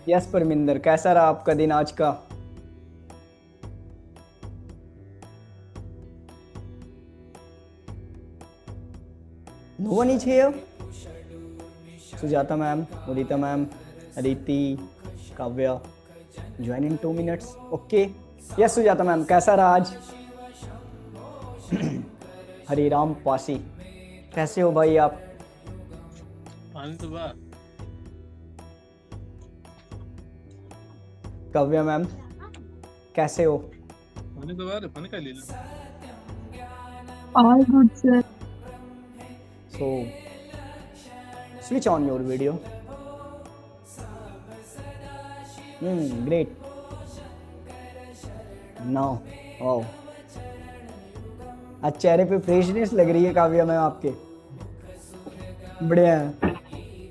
Yes Parminder, कैसा रहा आपका दिन आज का? No one is here. Sujata ma'am, Udita ma'am, Aditi, Kavya, join in 2 minutes. Okay. Yes Sujata ma'am, कैसा रहा आज? हरिराम पासी, कैसे हो भाई आप? पानी तो बा काव्या मैम, कैसे हो? पानी तो बा रे पानी का ले लो। All good, sir. So, switch on your video. Great. Now, wow. आज चेहरे पे फ्रेशनेस लग रही है काव्या मैम आपके। बढ़िया है।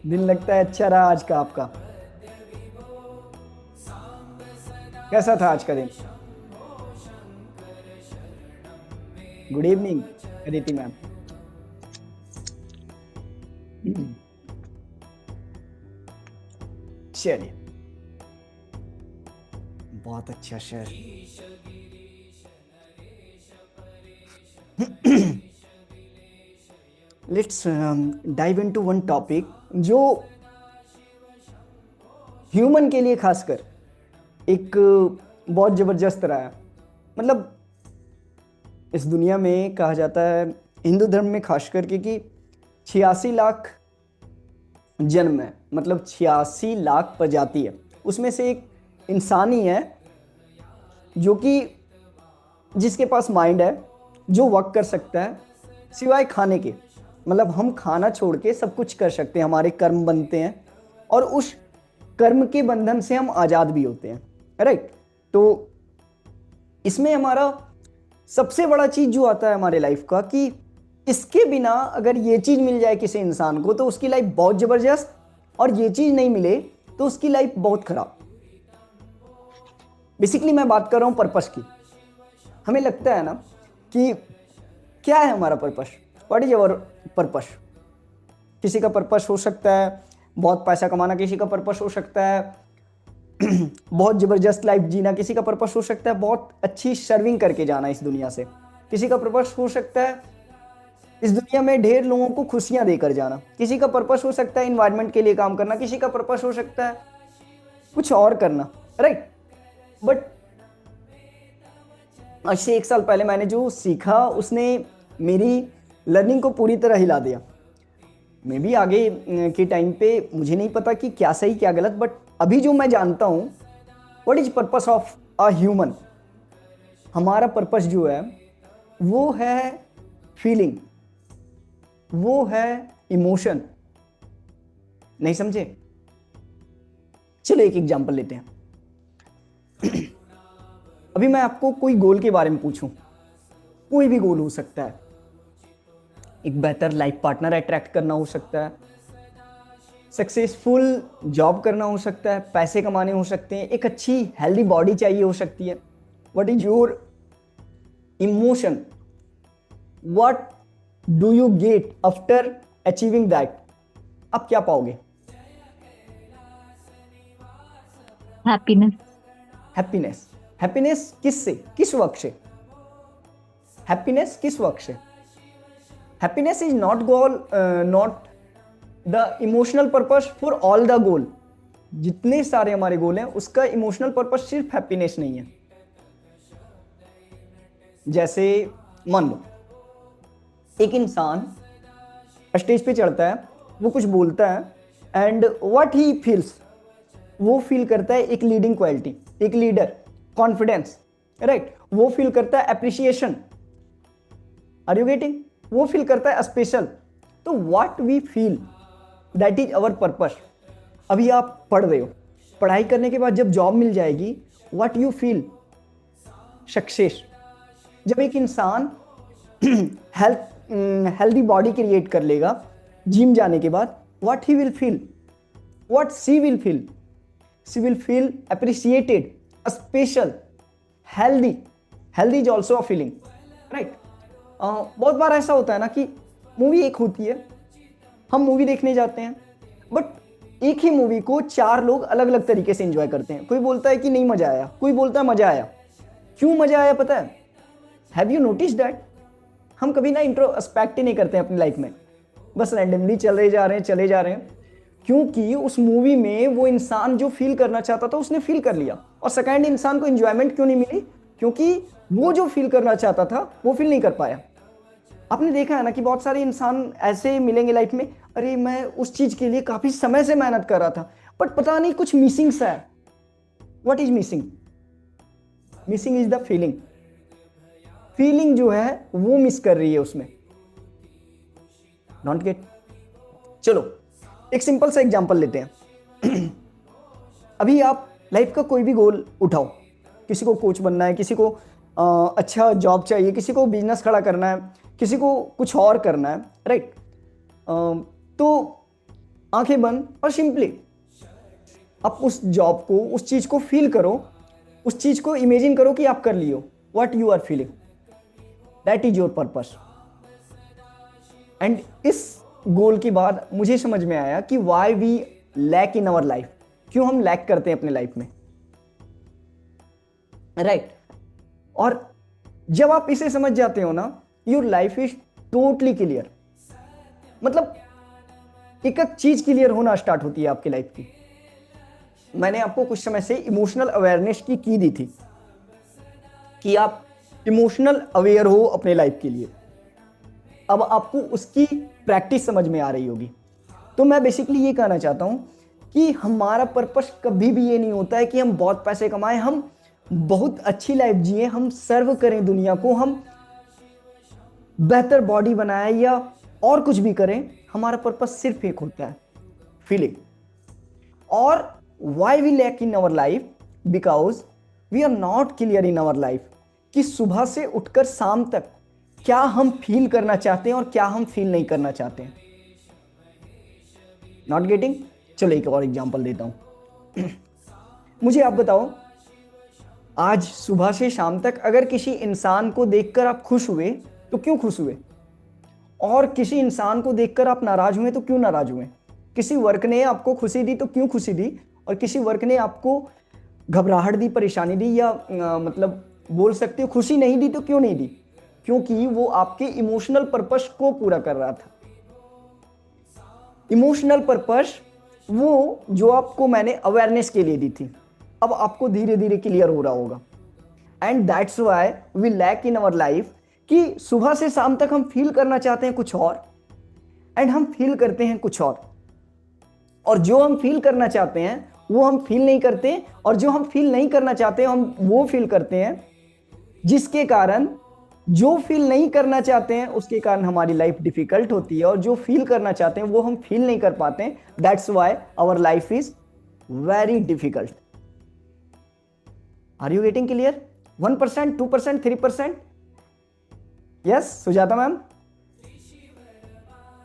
दिन लगता है अच्छा रहा आज का आपका। कैसा था आज का दिन? Good evening Aditi ma'am. चलिए, बहुत अच्छा शहर। Let's dive into one topic जो ह्यूमन के लिए खासकर एक बहुत जबरदस्त रहा है। मतलब इस दुनिया में कहा जाता है, हिंदू धर्म में खासकर कि 86 लाख जन्म है, मतलब 86 लाख प्रजाति है। उसमें से एक इंसान ही है जो कि जिसके पास माइंड है, जो वर्क कर सकता है सिवाय खाने के। मतलब हम खाना छोड़ के सब कुछ कर सकते हैं, हमारे कर्म बनते हैं और उस कर्म के बंधन से हम आज़ाद भी होते हैं, राइट। तो इसमें हमारा सबसे बड़ा चीज़ जो आता है हमारे लाइफ का कि इसके बिना अगर ये चीज़ मिल जाए किसी इंसान को तो उसकी लाइफ बहुत ज़बरदस्त, और ये चीज़ नहीं मिले तो उसकी लाइफ बहुत खराब। बेसिकली मैं बात कर रहा हूँ पर्पस की। हमें लगता है ना कि क्या है हमारा purpose, what is our purpose. किसी का पर्पस हो सकता है बहुत पैसा कमाना, किसी का पर्पस हो सकता है बहुत ज़बरदस्त लाइफ जीना, किसी का पर्पस हो सकता है बहुत अच्छी सर्विंग करके जाना इस दुनिया से, किसी का पर्पस हो सकता है इस दुनिया में ढेर लोगों को खुशियां देकर जाना, किसी का पर्पस हो सकता है इन्वायरमेंट के लिए काम करना, किसी का पर्पस हो सकता है कुछ और करना, राइट। बट आज से 1 साल पहले मैंने जो सीखा उसने मेरी लर्निंग को पूरी तरह हिला दिया। मे भी आगे के टाइम पे मुझे नहीं पता कि क्या सही क्या गलत, बट अभी जो मैं जानता हूँ what is purpose of a human. हमारा पर्पस जो है वो है फीलिंग, वो है इमोशन। नहीं समझे? चलो एक एग्जांपल लेते हैं। अभी मैं आपको कोई गोल के बारे में पूछूं, कोई भी गोल हो सकता है। एक बेहतर लाइफ पार्टनर अट्रैक्ट करना हो सकता है, सक्सेसफुल जॉब करना हो सकता है, पैसे कमाने हो सकते हैं, एक अच्छी हेल्दी बॉडी चाहिए हो सकती है। What is your emotion? What do you get after achieving that? आप क्या पाओगे? Happiness. हैप्पीनेस। हैप्पीनेस किससे, किस वक्त से? हैप्पीनेस किस वक्त से? Happiness is not goal, not the emotional purpose for all the goal. जितने सारे हमारे गोल हैं उसका इमोशनल पर्पस सिर्फ हैप्पीनेस नहीं है। जैसे मान लो एक इंसान स्टेज पे चढ़ता है, वो कुछ बोलता है एंड व्हाट ही फील्स, वो फील करता है एक लीडिंग क्वालिटी, एक लीडर, कॉन्फिडेंस, राइट। वो फील करता है अप्रिसिएशन, आर यू गेटिंग? वो फील करता है स्पेशल। तो what we feel that is our purpose. अभी आप पढ़ रहे हो, पढ़ाई करने के बाद जब जॉब मिल जाएगी व्हाट यू फील? सक्सेस। जब एक इंसान हेल्दी बॉडी क्रिएट कर लेगा जिम जाने के बाद, what he will feel, what she will feel? She will feel appreciated, special, healthy. Healthy is also a feeling, right. बहुत बार ऐसा होता है ना कि मूवी एक होती है, हम मूवी देखने जाते हैं, बट एक ही मूवी को 4 लोग अलग अलग तरीके से एंजॉय करते हैं। कोई बोलता है कि नहीं मजा आया, कोई बोलता है मजा आया। क्यों मजा आया पता है? Have you notice that? हम कभी ना इंट्रोस्पेक्ट ही नहीं करते हैं अपनी लाइफ में, बस रैंडमली चले जा रहे हैं, क्योंकि उस मूवी में वो इंसान जो फील करना चाहता था उसने फील कर लिया। और सेकंड, इंसान को एंजॉयमेंट क्यों नहीं मिली? क्योंकि वो जो फील करना चाहता था वो फील नहीं कर पाया। आपने देखा है ना कि बहुत सारे इंसान ऐसे मिलेंगे लाइफ में, अरे मैं उस चीज के लिए काफी समय से मेहनत कर रहा था बट पता नहीं कुछ मिसिंग सा है। What is missing? Missing is the feeling. Feeling जो है वो मिस कर रही है उसमें। Not gate? चलो एक सिंपल सा एग्जांपल लेते हैं। अभी आप लाइफ का कोई भी गोल उठाओ, किसी को कोच बनना है, किसी को अच्छा जॉब चाहिए, किसी को बिजनेस खड़ा करना है, किसी को कुछ और करना है, राइट? तो आंखें बंद और सिंपली आप उस जॉब को, उस चीज को फील करो, उस चीज को इमेजिन करो कि आप कर लियो। What you are feeling, that is your purpose. And इस गोल के बाद मुझे समझ में आया कि why we lack in our life, क्यों हम लैक करते हैं अपने लाइफ में, राइट? और जब आप इसे समझ जाते हो ना, your life is totally clear. मतलब एक एक चीज क्लियर होना स्टार्ट होती है आपकी लाइफ की। मैंने आपको कुछ समय से इमोशनल अवेयरनेस की दी थी कि आप इमोशनल अवेयर हो अपने लाइफ के लिए। अब आपको उसकी प्रैक्टिस समझ में आ रही होगी। तो मैं बेसिकली ये कहना चाहता हूं कि हमारा पर्पस कभी भी ये नहीं होता है कि हम बहुत पैसे कमाएं, हम बहुत अच्छी लाइफ जिए, हम सर्व करें दुनिया को, हम बेहतर बॉडी बनाए या और कुछ भी करें। हमारा पर्पस सिर्फ एक होता है, फीलिंग। और why we lack in our life? Because we are not clear in our life कि सुबह से उठकर शाम तक क्या हम फील करना चाहते हैं और क्या हम फील नहीं करना चाहते हैं। Not getting? चलो एक और एग्जांपल देता हूं। मुझे आप बताओ, आज सुबह से शाम तक अगर किसी इंसान को देखकर आप खुश हुए तो क्यों खुश हुए? और किसी इंसान को देखकर आप नाराज हुए तो क्यों नाराज हुए? किसी वर्क ने आपको खुशी दी तो क्यों खुशी दी? और किसी वर्क ने आपको घबराहट दी, परेशानी दी, या मतलब बोल सकते हो खुशी नहीं दी तो क्यों नहीं दी? क्योंकि वो आपके इमोशनल पर्पस को पूरा कर रहा था। इमोशनल पर्पस वो जो आपको मैंने अवेयरनेस के लिए दी थी, अब आपको धीरे धीरे क्लियर हो रहा होगा। And that's why we lack in our life कि सुबह से शाम तक हम फील करना चाहते हैं कुछ और, एंड हम फील करते हैं कुछ और जो हम फील करना चाहते हैं वो हम फील नहीं करते, और जो हम फील नहीं करना चाहते हम वो फील करते हैं, जिसके कारण जो फील नहीं करना चाहते हैं उसके कारण हमारी लाइफ डिफिकल्ट होती है, और जो फील करना चाहते हैं वो हम फील नहीं कर पाते हैं। That's why our life is very difficult. Are you getting clear? 1%, 2%, 3%? Yes Sujata ma'am?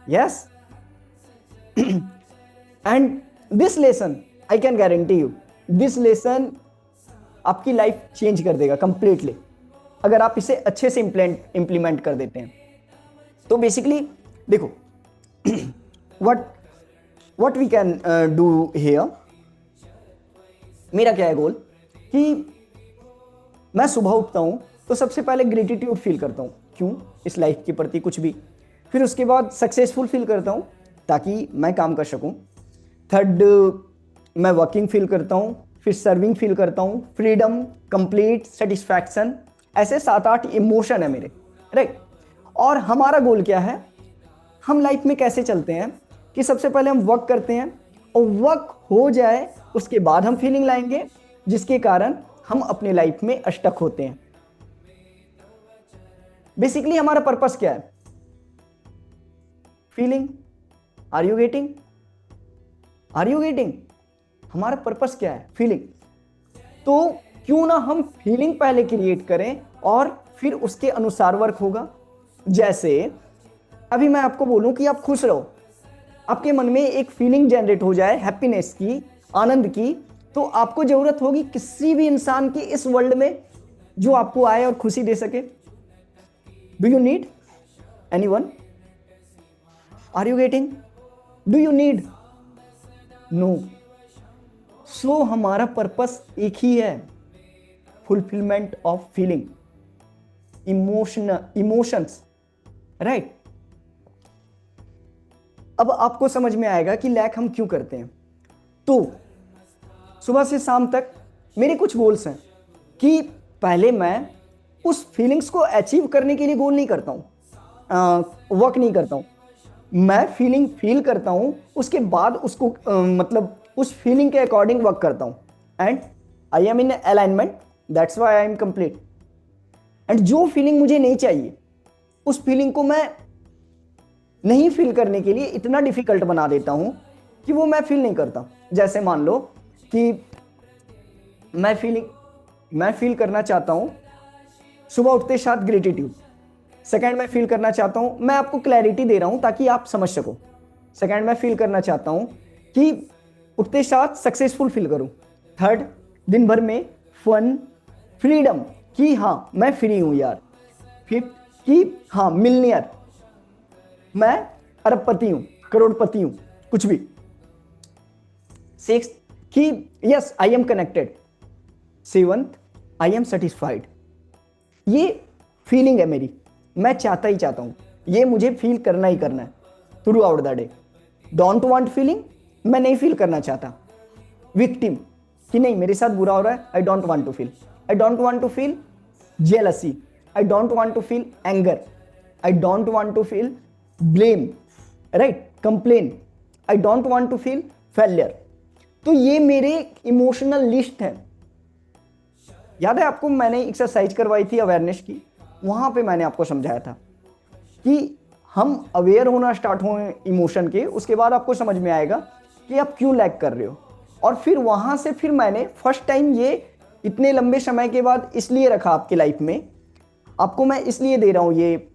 Yes? And this lesson, I can guarantee you, this lesson आपकी लाइफ चेंज कर देगा कंप्लीटली, अगर आप इसे अच्छे से इंप्लीमेंट कर देते हैं। तो बेसिकली देखो, what we can do here. मेरा क्या है गोल कि मैं सुबह उठता हूं तो सबसे पहले ग्रेटिट्यूड फील करता हूं, क्यों? इस लाइफ के प्रति कुछ भी। फिर उसके बाद सक्सेसफुल फील करता हूं ताकि मैं काम कर सकूं। थर्ड, मैं वर्किंग फील करता हूं। फिर सर्विंग फील करता हूं, फ्रीडम, कंप्लीट, सेटिस्फैक्शन। ऐसे 7-8 इमोशन है मेरे, राइट? और हमारा गोल क्या है? हम लाइफ में कैसे चलते हैं कि सबसे पहले हम वर्क करते हैं, और वर्क हो जाए उसके बाद हम फीलिंग लाएंगे, जिसके कारण हम अपने लाइफ में अटक होते हैं। बेसिकली हमारा पर्पस क्या है? Feeling. Are you getting? Are you getting? हमारा पर्पस क्या है? फीलिंग। तो क्यों ना हम फीलिंग पहले क्रिएट करें और फिर उसके अनुसार वर्क होगा। जैसे अभी मैं आपको बोलूं कि आप खुश रहो, आपके मन में एक फीलिंग जनरेट हो जाए हैप्पीनेस की, आनंद की, तो आपको जरूरत होगी किसी भी इंसान की इस वर्ल्ड में जो आपको आए और खुशी दे सके। Do you need anyone? Are you getting? Do you need? No. So हमारा पर्पस एक ही है, fulfilment of feeling, emotions, right. अब आपको समझ में आएगा कि लैक हम क्यों करते हैं। तो सुबह से शाम तक मेरे कुछ गोल्स हैं कि पहले मैं उस फीलिंग्स को अचीव करने के लिए गोल नहीं करता हूँ, वर्क नहीं करता हूँ। मैं फीलिंग फील करता हूँ, उसके बाद उसको मतलब उस फीलिंग के अकॉर्डिंग वर्क करता हूँ, and I am in alignment, that's why I am complete. And जो फीलिंग मुझे नहीं चाहिए, उस फीलिंग को मैं नहीं फील करने के लिए इतना डिफिकल्ट बना देता हूं कि वो मैं फील नहीं करता। जैसे मान लो कि मैं फील करना चाहता हूं सुबह उठते साथ ग्रेटिट्यूड। सेकंड, मैं फील करना चाहता हूं, मैं आपको क्लैरिटी दे रहा हूं ताकि आप समझ सको। सेकंड, मैं फील करना चाहता हूं कि उठते साथ सक्सेसफुल फील करूं। थर्ड, दिन भर में फन, फ्रीडम, कि हाँ मैं फ्री हूं यार। फिफ्थ, कि हाँ मिलनियर, मैं अरबपति हूं, करोड़पति हूं, कुछ भी। सिक्स, कि yes I am connected. Seventh, I am satisfied. ये फीलिंग है मेरी, मैं चाहता ही चाहता हूं, ये मुझे फील करना ही करना है through out the day. Don't want feeling, मैं नहीं फील करना चाहता। विक्टिम, कि नहीं मेरे साथ बुरा हो रहा है, I don't want to feel. I don't want to feel jealousy, I don't want to feel anger, I don't want to feel blame, right, complain, I don't want to feel failure. तो ये मेरे emotional list है। याद है आपको मैंने exercise करवाई थी अवेयरनेस की, वहां पे मैंने आपको समझाया था कि हम अवेयर होना स्टार्ट हो इमोशन के, उसके बाद आपको समझ में आएगा कि आप क्यों लैग कर रहे हो। और फिर वहां से फिर मैंने फर्स्ट टाइम ये इतने लंबे समय के बाद इसलिए रखा आपके लाइफ में, आपको मैं इसलिए दे रहा हूं ये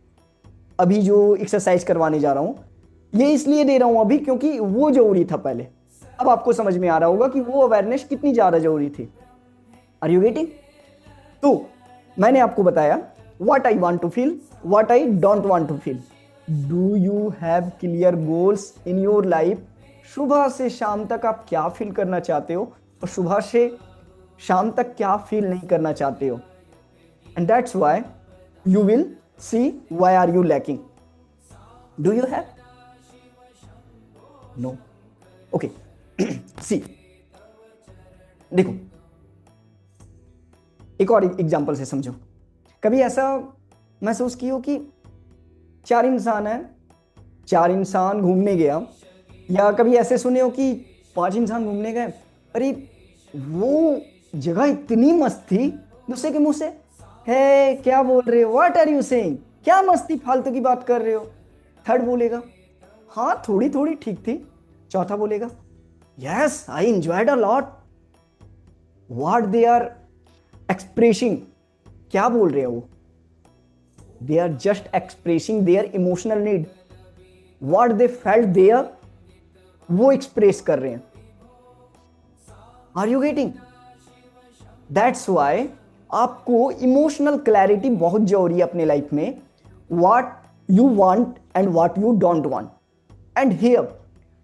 अभी जो एक्सरसाइज करवाने जा रहा हूं, ये इसलिए दे रहा हूं अभी क्योंकि वो जरूरी था पहले। अब आपको समझ में आ रहा होगा कि वो अवेयरनेस कितनी ज्यादा जरूरी थी। Are you getting? तो मैंने आपको बताया what I want to feel, what I don't want to feel. Do you have clear goals in your life? सुबह से शाम तक आप क्या फील करना चाहते हो और सुबह से शाम तक क्या फील नहीं करना चाहते हो। And that's why you will see why are you lacking. Do you have? No. Okay, see, देखो एक और एग्जांपल से समझो। कभी ऐसा महसूस की हो कि चार इंसान हैं, चार इंसान घूमने गया, या कभी ऐसे सुने हो कि पांच इंसान घूमने गए, अरे वो जगह इतनी मस्त थी, दूसरे के मुंह से है क्या बोल रहे हो, व्हाट आर यू सेइंग, क्या मस्ती फालतू की बात कर रहे हो। थर्ड बोलेगा हाँ थोड़ी थोड़ी ठीक थी। चौथा बोलेगा yes I enjoyed a lot. What they are expressing, क्या बोल रहे हैं वो? They are just expressing their emotional need. What they felt there, वो एक्सप्रेस कर रहे हैं। Are you getting? That's why आपको इमोशनल क्लैरिटी बहुत जरूरी है अपने लाइफ में। What you want and what you don't want. And here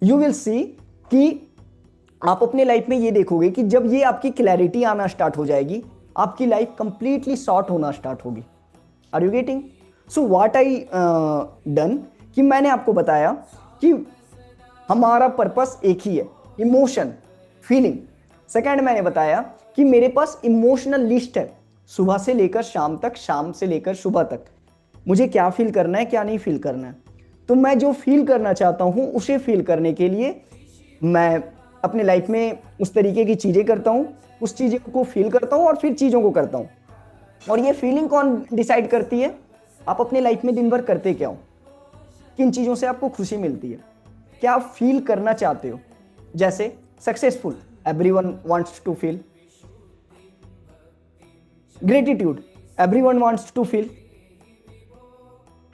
you will see कि आप अपने लाइफ में ये देखोगे कि जब ये आपकी क्लैरिटी आना स्टार्ट हो जाएगी, आपकी लाइफ कंप्लीटली सॉर्ट होना स्टार्ट होगी। Are you getting? So what I done कि मैंने आपको बताया कि हमारा पर्पस एक ही है, इमोशन, फीलिंग। सेकंड, मैंने बताया कि मेरे पास इमोशनल लिस्ट है, सुबह से लेकर शाम तक, शाम से लेकर सुबह तक मुझे क्या फील करना है, क्या नहीं फील करना है। तो मैं जो फील करना चाहता हूं उसे फील करने के लिए मैं अपने लाइफ में उस तरीके की चीज़ें करता हूं, उस चीज़ों को फील करता हूं और फिर चीज़ों को करता हूं। और ये फीलिंग कौन डिसाइड करती है? आप अपने लाइफ में दिन भर करते क्या हो, किन चीज़ों से आपको खुशी मिलती है, क्या आप फील करना चाहते हो। जैसे successful, everyone wants to feel. Gratitude, everyone wants to feel.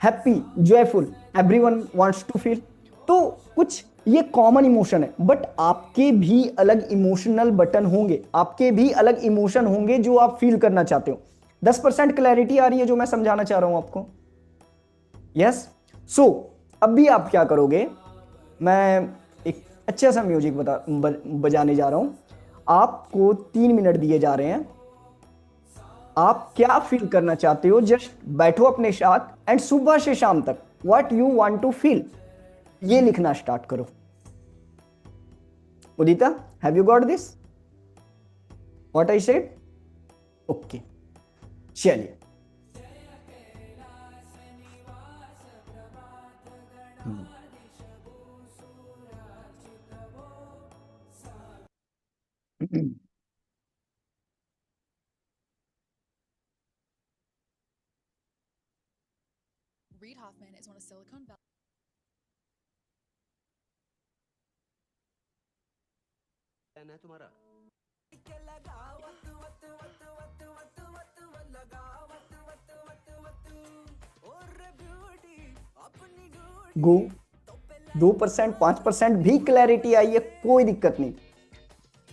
Happy, joyful, everyone wants to feel. तो कुछ ये कॉमन इमोशन है, बट आपके भी अलग इमोशनल बटन होंगे, आपके भी अलग इमोशन होंगे जो आप फील करना चाहते हो। 10% क्लैरिटी आ रही है जो मैं समझाना चाह रहा हूं आपको? यस। सो अब भी आप क्या करोगे, मैं एक अच्छा सा म्यूजिक बजाने जा रहा हूं। आपको 3 मिनट दिए जा रहे हैं। आप क्या फील करना चाहते हो, जस्ट बैठो अपने साथ एंड सुबह से शाम तक what you want to feel ये लिखना स्टार्ट करो। Udita, have you got this what I said? Okay, चलिए। Reid Hoffman is one of Silicon Valley. है तुम्हारा। गो 2% 5% भी क्लैरिटी आई है, कोई दिक्कत नहीं।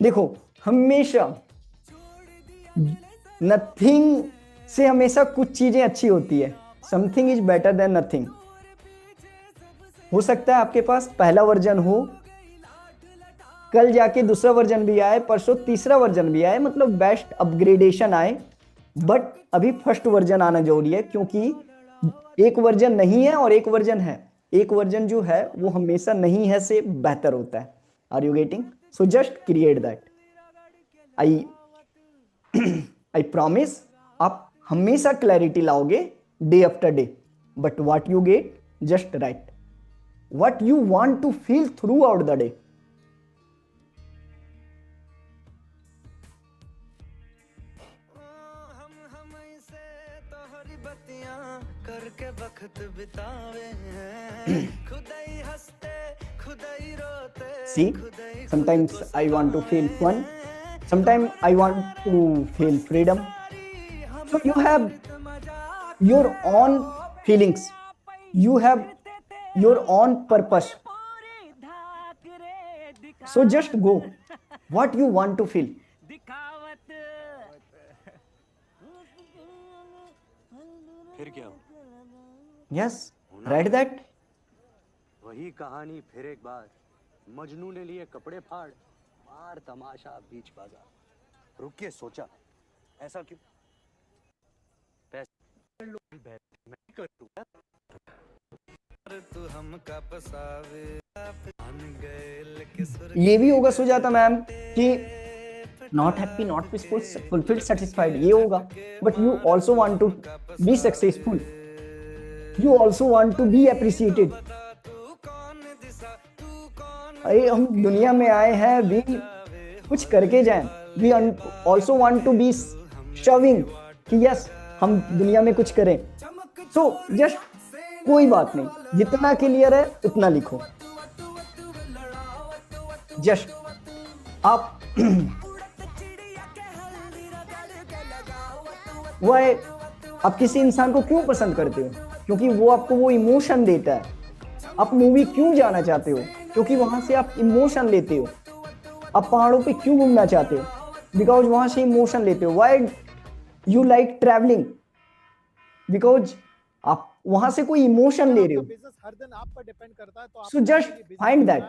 देखो, हमेशा नथिंग से हमेशा कुछ चीजें अच्छी होती है। Something is better than nothing. हो सकता है आपके पास पहला वर्जन हो, कल जाके दूसरा वर्जन भी आए, परसों तीसरा वर्जन भी आए, मतलब बेस्ट अपग्रेडेशन आए, बट अभी फर्स्ट वर्जन आना जरूरी है, क्योंकि एक वर्जन नहीं है और एक वर्जन है। एक वर्जन जो है वो हमेशा नहीं है से बेहतर होता है। Are you getting? So just create that. I promise आप हमेशा क्लैरिटी लाओगे day after day, but what you get, just right what you want to feel throughout the day. करके वक्त बितावे हैं, खुदाई हंसते खुदाई रोते। See, sometimes I want to feel fun, sometimes I want to feel freedom. So you have your own feelings, you have your own purpose. So just go what you want to feel. फिर क्या? Yes, write that. वही कहानी फिर एक बार, मजनू ने लिए कपड़े फाड़, मार तमाशा बीच बाजार। रुक के सोचा, ऐसा क्यों? पैसे मैं कर दूंगा। तू हमका पसावे मान गए। ये भी होगा सुजाता मैम कि not happy, not peaceful, fulfilled, satisfied, ये होगा, but you also want to be successful, you also want to be appreciated. अरे हम दुनिया में आए हैं भी कुछ करके जाएं, we also want to be showing कि यस हम दुनिया में कुछ करें। सो जस्ट कोई बात नहीं, जितना क्लियर है उतना लिखो। जस्ट आप आप किसी इंसान को क्यों पसंद करते हो? क्योंकि वो आपको वो इमोशन देता है। आप मूवी क्यों जाना चाहते हो? क्योंकि वहां से आप इमोशन लेते हो। आप पहाड़ों पे क्यों घूमना चाहते हो? बिकॉज वहां से इमोशन लेते हो। Why you like travelling? Because आप वहां से कोई इमोशन ले रहे हो। हर दिन आप पर डिपेंड करता है, तो सो जस्ट फाइंड दैट,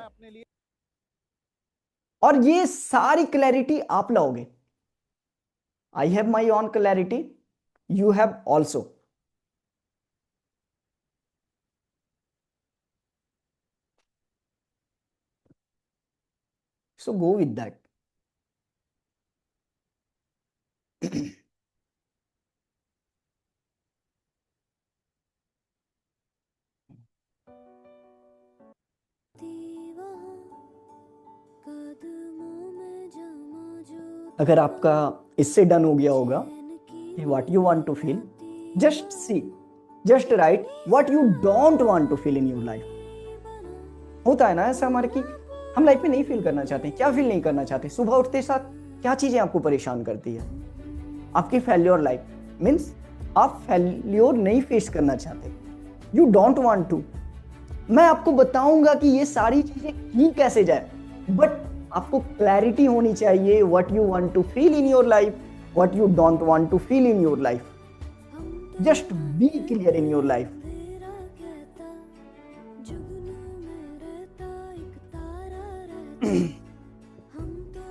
और ये सारी क्लैरिटी आप लाओगे। I have my own clarity, you have also. So go with that. अगर आपका इससे डन हो गया होगा कि what you want to feel, just see, just write what you don't want to feel in your life. होता है ना ऐसा हमारे कि हम लाइफ में नहीं फील करना चाहते। क्या फील नहीं करना चाहते? सुबह उठते साथ क्या चीजें आपको परेशान करती है? आपकी फेल्योर लाइफ मीन्स आप फेल्योर नहीं फेस करना चाहते, यू डोंट वांट टू। मैं आपको बताऊंगा कि ये सारी चीजें की कैसे जाए, बट आपको क्लैरिटी होनी चाहिए what you want to feel in your life, what you don't want to feel in your life. Just be clear in your life.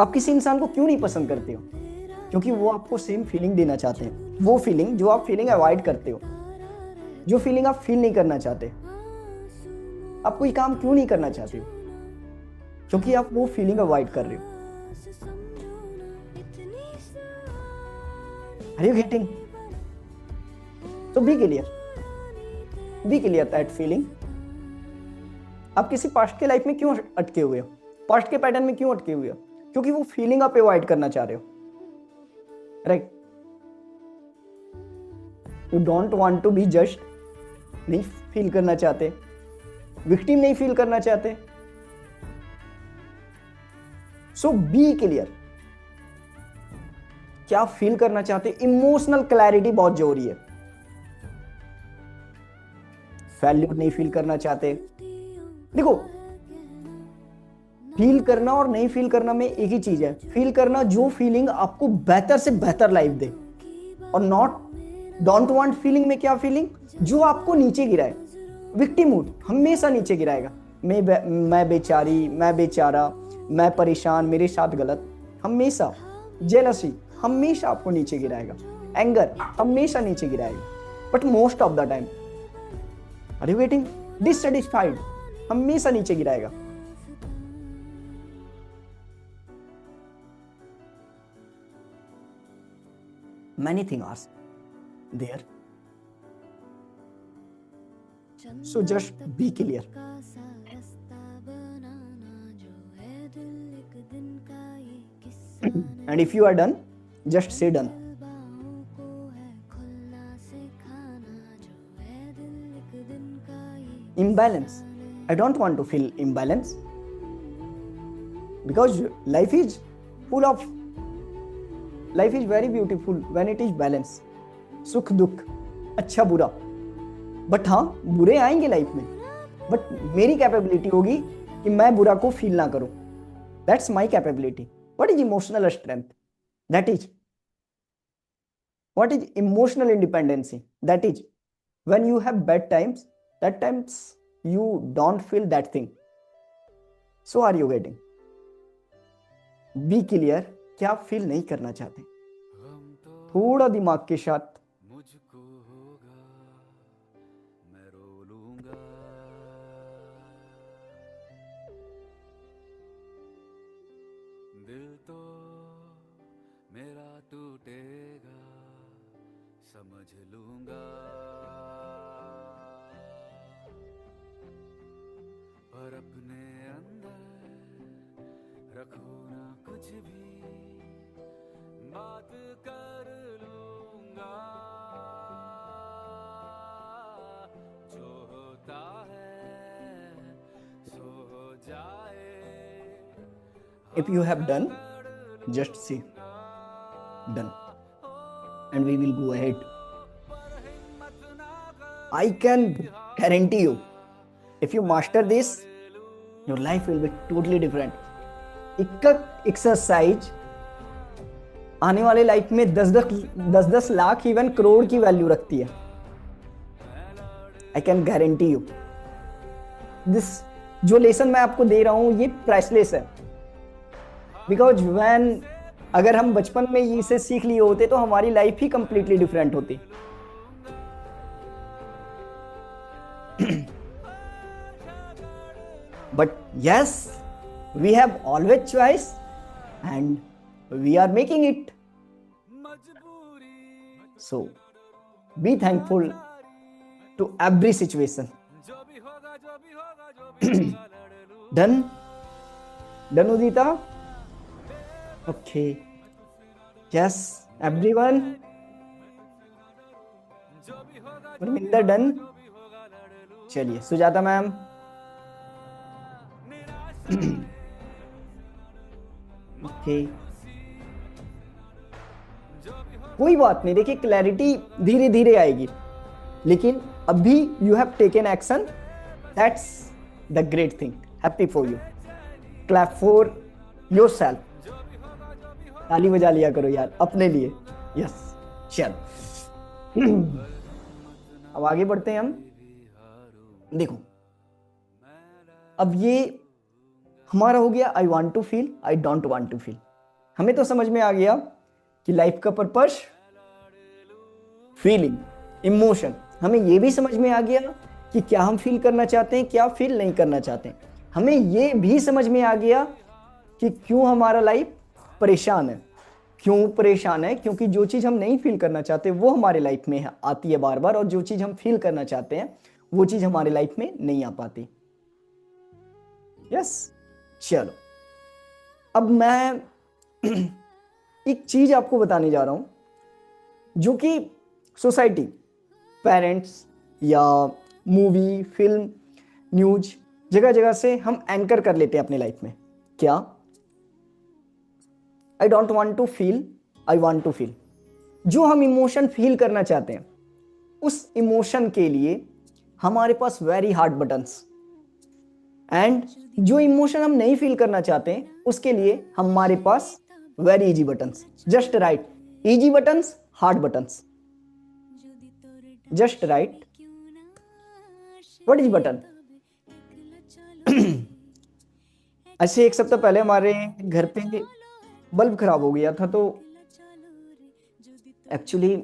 आप किसी इंसान को क्यों नहीं पसंद करते हो? क्योंकि वो आपको सेम फीलिंग देना चाहते हैं, वो फीलिंग जो आप फीलिंग अवॉइड करते हो, जो फीलिंग आप फील नहीं करना चाहते। आप कोई काम क्यों नहीं करना चाहते हो? क्योंकि आप वो फीलिंग अवॉइड कर रहे हो। Are you getting? तो बी क्लियर दैट फीलिंग। आप किसी पास्ट के लाइफ में क्यों अटके हुए हो? पास्ट के पैटर्न में क्यों अटके हुए हो? क्योंकि वो फीलिंग आप अवॉइड करना चाह रहे हो, right? You don't want to be judged, नहीं फील करना चाहते, विक्टिम नहीं फील करना चाहते। सो बी क्लियर, क्या फील करना चाहते? इमोशनल क्लैरिटी बहुत जरूरी है। फेल्यूर नहीं फील करना चाहते। देखो, फील करना और नहीं फील करना में एक ही चीज है। फील करना जो फीलिंग आपको बेहतर से बेहतर लाइफ दे, और डोंट वांट फीलिंग में क्या फीलिंग जो आपको नीचे गिराए। विक्टिमहुड हमेशा नीचे गिराएगा। मैं बेचारी, मैं बेचारा, मैं परेशान, मेरे साथ गलत, हमेशा। जेलसी हमेशा आपको नीचे गिराएगा। एंगर हमेशा नीचे गिराएगा। But most of the time are you getting? Dissatisfied हमेशा नीचे गिराएगा। Many things are there. So just be clear. And if you are done, just say done. Imbalance. I don't want to feel imbalance. Because life is very beautiful when it is balanced. सुख दुख, अच्छा बुरा। But हाँ, बुरे आएंगे life में, but मेरी capability होगी कि मैं बुरा को फील ना करूं। That's my capability. What is emotional strength? That is what is emotional independency? That is when you have bad times, that times you don't feel that thing. So are you getting? Be clear, क्या feel नहीं करना चाहते? थोड़ा दिमाग के साथ। मुझको होगा मैं रो लूंगा, दिल तो मेरा टूटेगा समझ लूंगा, पर अपने अंदर रखो ना कुछ भी, बात कर लूंगा, जो होता है सो हो जाए। If you have done, just say done, and we will go ahead. I can guarantee you, if you master this, your life will be totally different. एक एक्सरसाइज आने वाले लाइफ में 10-10 लाख इवन करोड़ की वैल्यू रखती है। आई कैन गारंटी यू दिस। जो lesson मैं आपको दे रहा हूं ये प्राइसलेस है। बिकॉज अगर हम बचपन में इसे सीख लिए होते तो हमारी लाइफ ही कंप्लीटली डिफरेंट होती। But yes, we have always choice and we are making it. So be thankful to every situation. Done? Done, Udita? Okay. Yes, everyone. Parminder done? चलिए, सुजाता मैम। ओके, कोई बात नहीं। देखिए, क्लैरिटी धीरे धीरे आएगी, लेकिन अभी you have taken action. That's the great thing. Happy for you. Clap for yourself. ताली बजा लिया करो यार अपने लिए। यस, चल अब आगे बढ़ते हैं हम। देखो, अब ये हमारा हो गया I want to feel, I don't want to feel. हमें तो समझ में आ गया कि लाइफ का पर्पस फीलिंग, इमोशन। हमें ये भी समझ में आ गया कि क्या हम फील करना चाहते हैं, क्या फील नहीं करना चाहते हैं। हमें ये भी समझ में आ गया कि क्यों हमारा लाइफ परेशान है। क्यों परेशान है? क्योंकि जो चीज़ हम नहीं फील करना चाहते वो हमारे लाइफ में आती है बार बार, और जो चीज़ हम फील करना चाहते हैं वो चीज़ हमारे लाइफ में नहीं आ पाती। यस, चलो अब मैं एक चीज़ आपको बताने जा रहा हूँ जो कि सोसाइटी, पेरेंट्स या मूवी, फिल्म, न्यूज, जगह जगह से हम एंकर कर लेते हैं अपने लाइफ में। क्या? I don't want to feel, I want to feel. जो हम इमोशन फील करना चाहते हैं उस इमोशन के लिए हमारे पास वेरी हार्ड बटन्स, एंड जो इमोशन हम नहीं फील करना चाहते हैं उसके लिए हमारे पास very easy buttons. Just right, easy buttons, hard buttons. Just right, what is button? ऐसे एक सप्ताह पहले हमारे घर पे बल्ब खराब हो गया था, तो एक्चुअली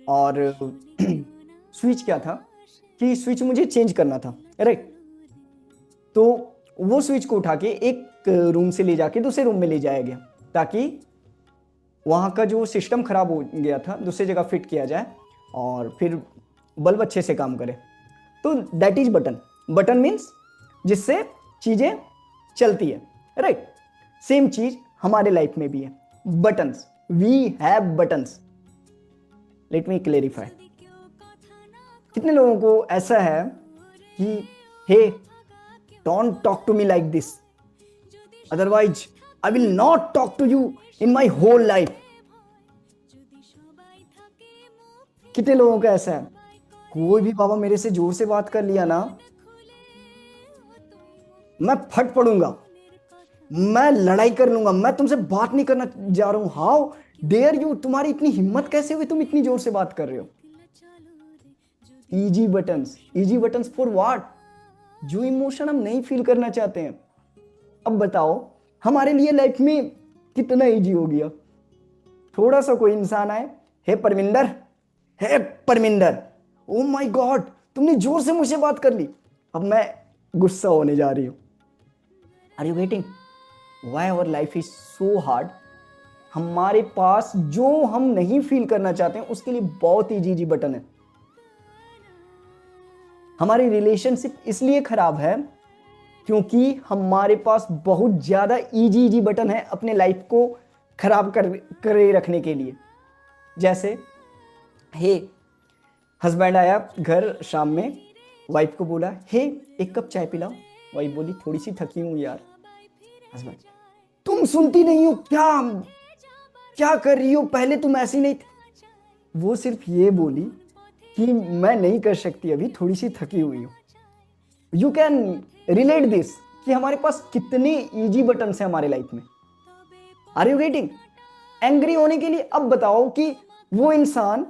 और स्विच क्या था कि स्विच मुझे चेंज करना था, राइट। तो वो स्विच को उठा के एक रूम से ले जाके दूसरे रूम में ले जाया गया ताकि वहाँ का जो सिस्टम खराब हो गया था दूसरी जगह फिट किया जाए और फिर बल्ब अच्छे से काम करे। तो that is button. Button means जिससे चीज़ें चलती है, राइट। सेम चीज हमारे लाइफ में भी है, buttons. We have buttons. Let me clarify. कितने लोगों को ऐसा है कि hey, don't talk to me like this, otherwise I will not talk to you in my whole life. कितने लोगों का ऐसा है, कोई भी बाबा मेरे से जोर से बात कर लिया ना, मैं फट पड़ूंगा, मैं लड़ाई कर लूंगा, मैं तुमसे बात नहीं करना जा रहा हूं। हाउ डेयर यू, तुम्हारी इतनी हिम्मत कैसे हुई, तुम इतनी जोर से बात कर रहे हो। Easy buttons. Easy buttons for what? जो इमोशन हम नहीं फील करना चाहते हैं। अब बताओ हमारे लिए लाइफ में कितना इजी हो गया। थोड़ा सा कोई इंसान आए, हे परमिंदर, हे परमिंदर, ओ माय गॉड तुमने जोर से मुझसे बात कर ली, अब मैं गुस्सा होने जा रही हूं। Are you getting why our life is so hard? हमारे पास जो हम नहीं फील करना चाहते हैं उसके लिए बहुत इजी बटन है। हमारी रिलेशनशिप इसलिए खराब है क्योंकि हमारे पास बहुत ज्यादा इजी बटन है अपने लाइफ को खराब करे रखने के लिए। जैसे हे, हस्बैंड आया घर शाम में, वाइफ को बोला हे एक कप चाय पिलाओ। वाइफ बोली थोड़ी सी थकी हूं यार। हस्बैंड, तुम सुनती नहीं हो क्या, क्या कर रही हो, पहले तुम ऐसी नहीं थी। वो सिर्फ ये बोली कि मैं नहीं कर सकती अभी, थोड़ी सी थकी हुई हूं। यू कैन रिलेट दिस कि हमारे पास कितने इजी बटन्स हैं हमारे लाइफ में। Are you getting? एंग्री होने के लिए अब बताओ कि वो इंसान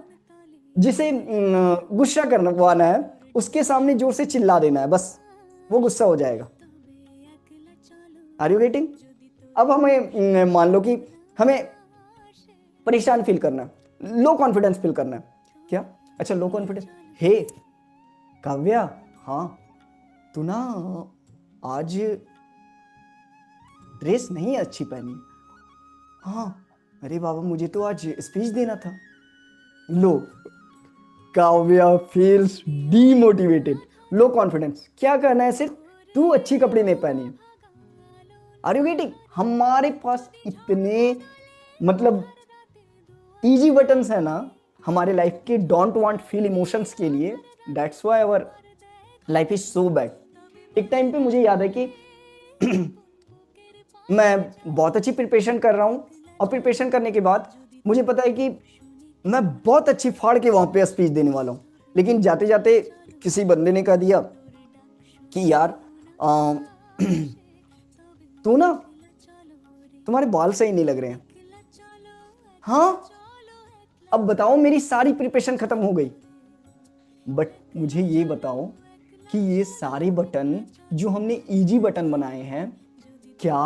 जिसे गुस्सा करवाना है उसके सामने जोर से चिल्ला देना है, बस वो गुस्सा हो जाएगा। Are you getting? अब हमें मान लो कि हमें परेशान फील करना है, लो कॉन्फिडेंस फील करना है। क्या? अच्छा लो कॉन्फिडेंस। हे काव्या, हाँ तू ना आज ड्रेस नहीं अच्छी पहनी। हाँ अरे बाबा मुझे तो आज स्पीच देना था। लो, Kavya feels demotivated, low confidence. क्या करना है, सिर्फ तू अच्छी कपड़े नहीं पहनी है। Are you getting? हमारे पास इतने मतलब इजी बटन्स है ना हमारे लाइफ के डोंट वांट फील इमोशंस के लिए। That's why our life is so bad. एक टाइम पे मुझे याद है कि मैं बहुत अच्छी प्रिपरेशन कर रहा हूं और प्रिपरेशन करने के बाद मुझे पता है कि मैं बहुत अच्छी फाड़ के वहां पे स्पीच देने वाला हूं, लेकिन जाते जाते किसी बंदे ने कह दिया कि यार तू ना, तुम्हारे बाल सही नहीं लग रहे हैं। हाँ अब बताओ मेरी सारी प्रिपरेशन खत्म हो गई, बट मुझे ये बताओ कि ये सारे बटन जो हमने इजी बटन बनाए हैं, क्या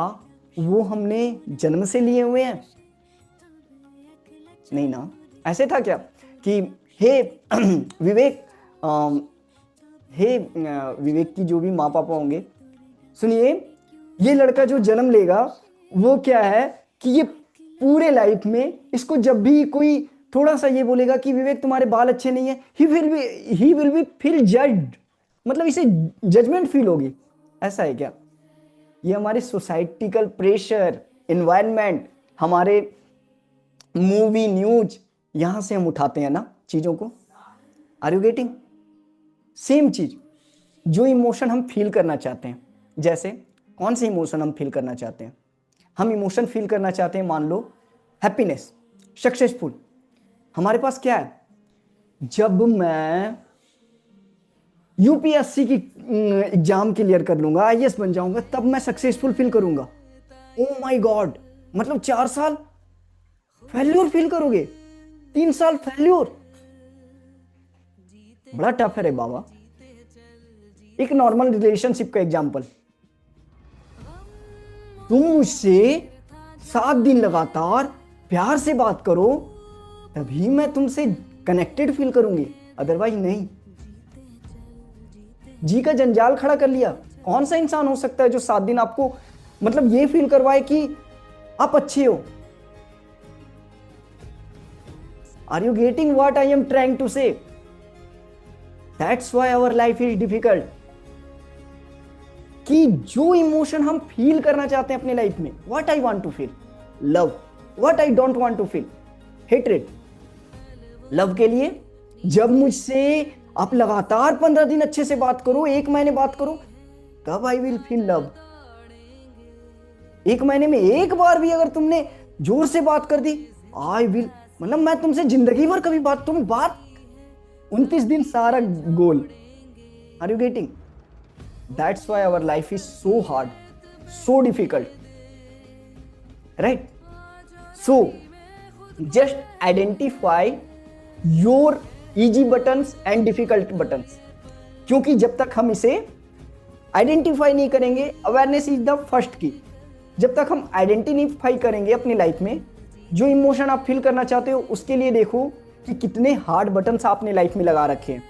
वो हमने जन्म से लिए हुए हैं? नहीं ना। ऐसे था क्या कि हे विवेक, विवेक की जो भी माँ पापा होंगे, सुनिए, ये लड़का जो जन्म लेगा वो क्या है कि ये पूरे लाइफ में इसको जब भी कोई थोड़ा सा ये बोलेगा कि विवेक तुम्हारे बाल अच्छे नहीं है, he will be feel judged, मतलब इसे जजमेंट फील होगी। ऐसा है क्या? ये हमारे सोसाइटिकल प्रेशर, एनवायरनमेंट, हमारे मूवी, न्यूज, यहां से हम उठाते हैं ना चीजों को। Are you getting? सेम चीज, जो इमोशन हम फील करना चाहते हैं, जैसे कौन से इमोशन हम फील करना चाहते हैं? हम इमोशन फील करना चाहते हैं, मान लो हैप्पीनेस, सक्सेसफुल। हमारे पास क्या है? जब मैं यूपीएससी की एग्जाम क्लियर कर लूंगा, आईएएस बन जाऊंगा, तब मैं सक्सेसफुल फील करूंगा। ओ माय गॉड, मतलब 4 साल फेल्योर फील करोगे, 3 साल फेल्योर, बड़ा टफ है रे बाबा। एक नॉर्मल रिलेशनशिप का एग्जांपल, तुम मुझसे 7 दिन लगातार प्यार से बात करो, तभी मैं तुमसे कनेक्टेड फील करूंगी, अदरवाइज नहीं। जी का जंजाल खड़ा कर लिया। कौन सा इंसान हो सकता है जो 7 दिन आपको मतलब ये फील करवाए कि आप अच्छे हो? Are you getting what I am trying to say? That's why our life is difficult. कि जो इमोशन हम फील करना चाहते हैं अपने लाइफ में, what I want to feel, love, what I don't want to feel, hatred. Love के लिए जब मुझसे आप लगातार 15 दिन अच्छे से बात करो, 1 महीने बात करो, तब आई विल फील लव। 1 महीने में 1 बार भी अगर तुमने जोर से बात कर दी, आई विल, मतलब मैं तुमसे जिंदगी भर कभी बात, 29 दिन सारा goal. Are you getting? That's why our life is so hard, so difficult, right? So just identify your easy buttons and difficult buttons, क्योंकि जब तक हम इसे आइडेंटिफाई नहीं करेंगे, अवेयरनेस इज द फर्स्ट की, जब तक हम आइडेंटिफाई करेंगे अपनी लाइफ में जो इमोशन आप फील करना चाहते हो, उसके लिए देखो कि कितने हार्ड बटन्स आपने लाइफ में लगा रखे हैं।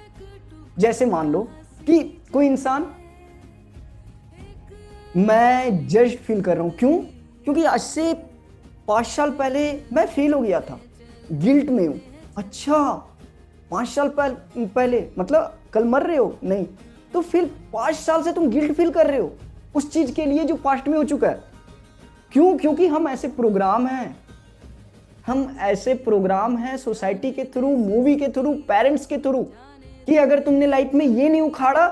जैसे मान लो कि कोई इंसान, मैं जज फील कर रहा हूं, क्यों? क्योंकि आज से 5 साल पहले मैं फेल हो गया था, गिल्ट में हूं। अच्छा, 5 साल पहले मतलब कल मर रहे हो? नहीं, तो फिर 5 साल से तुम गिल्ट फील कर रहे हो उस चीज के लिए जो पास्ट में हो चुका है। क्यों? क्योंकि हम ऐसे प्रोग्राम हैं सोसाइटी के थ्रू, मूवी के थ्रू, पेरेंट्स के थ्रू, कि अगर तुमने लाइफ में ये नहीं उखाड़ा,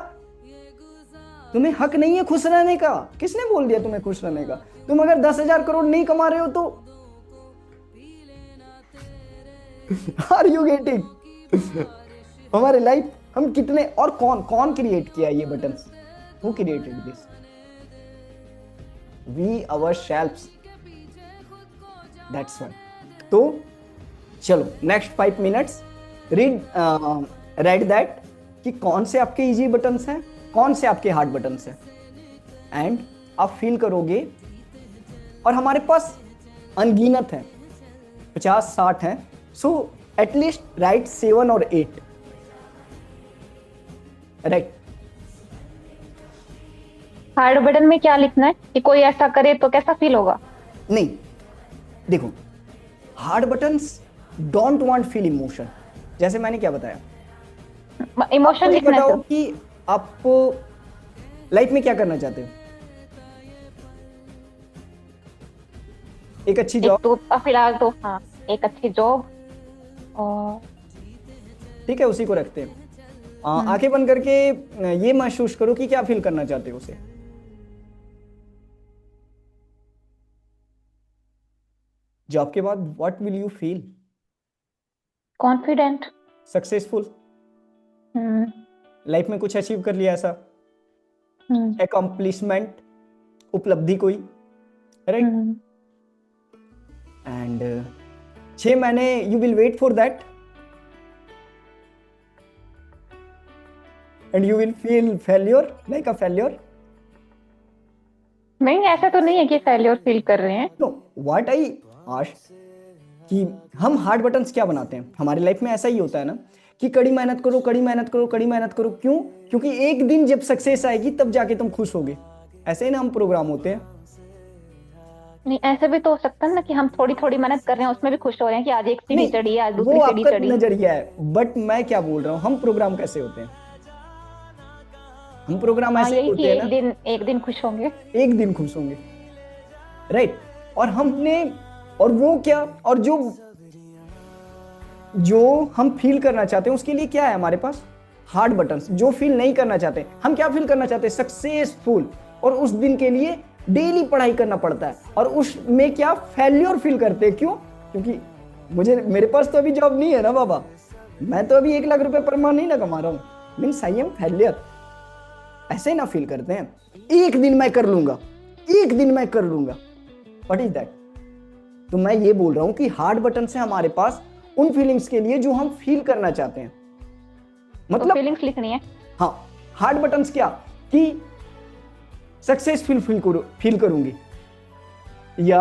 तुम्हें हक नहीं है खुश रहने का। किसने बोल दिया तुम्हें खुश रहने का? तुम अगर 10,000 करोड़ नहीं कमा रहे हो तो आर यू गेटिंग? हमारे लाइफ हम कितने, और कौन क्रिएट किया ये buttons? Who created this? We ourselves, that's why. तो चलो नेक्स्ट 5 मिनट्स रीड दैट कि कौन से आपके इजी बटन्स हैं, कौन से आपके हार्ड बटन्स हैं, एंड आप फील करोगे। और हमारे पास अनगिनत है, 50-60 हैं, सो एटलीस्ट राइट 7 और 8, राइट। हार्ड बटन में क्या लिखना है कि कोई ऐसा करे तो कैसा फील होगा? नहीं, देखो, hard buttons don't want feel emotion. जैसे मैंने क्या बताया, इमोशन लिखना है बताओ तो कि आप लाइफ में क्या करना चाहते हो? एक अच्छी जॉब, तो फिलहाल तो हाँ, एक अच्छी जॉब, और ठीक है, उसी को रखते हैं। आंखें बंद करके ये महसूस करो कि क्या फील करना चाहते हो उसे। जॉब के बाद what will you feel? Confident, successful, life में कुछ अचीव कर लिया, ऐसा अकम्प्लिशमेंट, उपलब्धि कोई, राइट। एंड 6 महीने you will wait for that, and you will feel failure like a failure. नहीं, ऐसा तो नहीं है कि फेल्योर फील कर रहे हैं। No, what I asked कि हम हार्ड बटन्स क्या बनाते हैं हमारी लाइफ में, ऐसा ही होता है ना कि कड़ी मेहनत करो, कड़ी मेहनत करो, कड़ी मेहनत करो। क्यों? क्योंकि एक दिन जब सक्सेस आएगी तब जाके तुम खुश होगे। ऐसे ही ना हम प्रोग्राम होते हैं। नहीं, ऐसे भी तो हो सकता है ना कि हम थोड़ी थोड़ी मेहनत कर रहे हैं, उसमें भी खुश हो रहे हैं कि आज एक सीढ़ी नहीं, चढ़ी है, आज वो दूसरी सीढ़ी आपका चढ़ी। नजरिया है, बट मैं क्या बोल रहा हूँ, हम प्रोग्राम कैसे होते हैं? हम प्रोग्राम हाँ, ऐसे यही कि होते हैं ना, एक दिन खुश होंगे। एक दिन खुश होंगे, राइट। और हमने, और वो क्या, और जो हम फील करना चाहते हैं उसके लिए क्या है हमारे पास? Hard buttons. जो फील नहीं करना चाहते, हम क्या फील करना चाहते हैं? सक्सेसफुल। और उस दिन के लिए डेली पढ़ाई करना पड़ता है, और उसमें क्या फेल्योर फील करते हैं। क्यों? क्योंकि मेरे पास तो अभी जॉब नहीं है ना बाबा, मैं तो अभी 1 लाख रुपए पर माह नहीं ना कमा रहा हूं, मीन्स आई एम फेलियर। ऐसे ना फील करते हैं, एक दिन मैं कर लूंगा, एक दिन मैं कर लूंगा। What is that? तो मैं ये बोल रहा हूं कि हार्ड बटन से हमारे पास उन फीलिंग्स के लिए जो हम फील करना चाहते हैं, तो फीलिंग्स लिखनी है। हाँ, हार्ड बटन्स क्या कि सक्सेसफुल फील करूंगी, या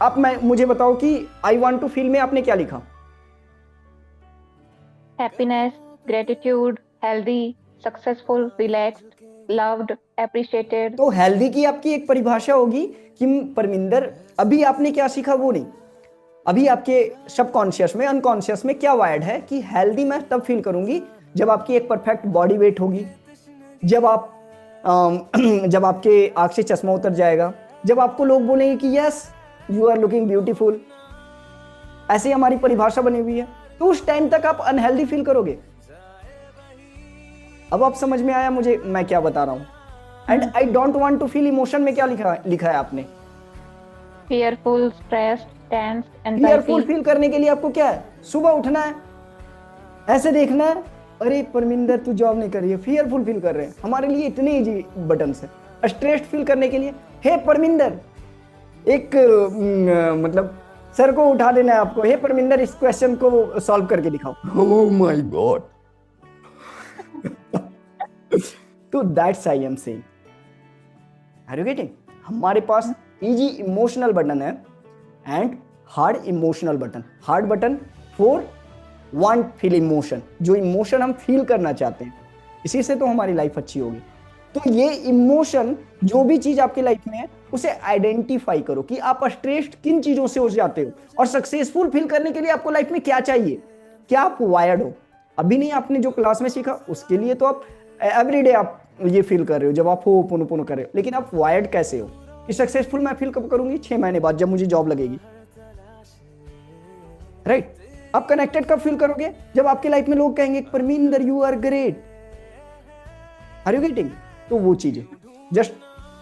आप मुझे बताओ कि आई वांट टू फील में आपने क्या लिखा? Happiness, gratitude, healthy, successful, relaxed, loved, appreciated. तो हेल्दी की आपकी एक परिभाषा होगी कि परमिंदर, अभी आपने क्या सीखा वो नहीं, अभी आपके सबकॉन्शियस में, अनकॉन्शियस में क्या वायर्ड है कि हेल्दी मैं तब फील करूंगी जब आपकी एक परफेक्ट बॉडी वेट होगी, जब आप जब आपके आंख से चश्मा उतर जाएगा, जब आपको लोग बोलेंगे कि yes you are looking beautiful. ऐसी हमारी परिभाषा बनी हुई है। तो उस टाइम तक आप अनहेल्दी फील करोगे। अब आप समझ में आया मुझे मैं क्या बता रहा हूं। And I don't want to feel emotion में क्या लिखा है आपने? fearful, stressed, tense, fearful anxiety। Feel करने के लिए आपको क्या है? सुबह उठना है, ऐसे देखना है, अरे परमिंदर तू जॉब नहीं कर रही है, फियरफुल फील कर रहे हैं। हमारे लिए इतने इजी बटन है। स्ट्रेस्ड फील करने के लिए, हे परमिंदर, एक मतलब सर को उठा देना है आपको, हे परमिंदर इस क्वेश्चन को सॉल्व करके दिखाओ। Oh my god. तो that's I am saying, are you getting? हमारे पास इजी इमोशनल बटन है and hard emotional button. Hard button for want feel emotion, जो इमोशन हम फील करना चाहते हैं, इसी से तो हमारी लाइफ अच्छी होगी। तो ये इमोशन, जो भी चीज आपकी लाइफ में है, उसे आइडेंटिफाई करो कि आप स्ट्रेस्ड किन चीजों से हो जाते हो, और सक्सेसफुल फील करने के लिए आपको लाइफ में क्या चाहिए, क्या आप वायर्ड हो। अभी नहीं, आपने जो क्लास में सीखा उसके लिए तो आप एवरीडे आप ये फील कर रहे हो जब आप हो पुनो कर रहे हो, लेकिन आप वायर्ड कैसे हो कि सक्सेसफुल मैं फील कब करूंगी? 6 महीने बाद जब मुझे जॉब लगेगी, राइट? आप कनेक्टेड कब फील करोगे? जब आपके लाइफ में लोग कहेंगे Parminder you are great. Are you getting? तो वो चीजें जस्ट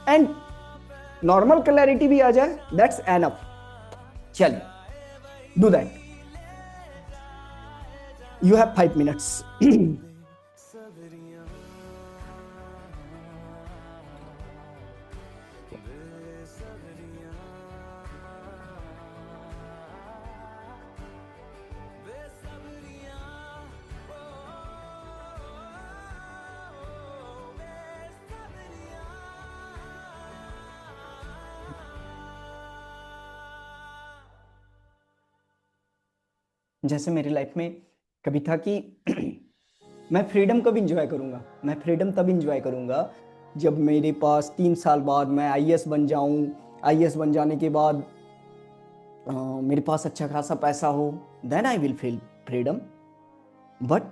एंड नॉर्मल क्लैरिटी भी आ जाए, दैट्स एनफ। चलिए, do that. You have 5 minutes. जैसे मेरी लाइफ में कभी था कि मैं फ्रीडम कब इंजॉय करूंगा? मैं फ्रीडम तब इंजॉय करूंगा जब मेरे पास 3 साल बाद मैं आईएएस बन जाऊं। आईएएस बन जाने के बाद मेरे पास अच्छा खासा पैसा हो, then I will feel freedom. But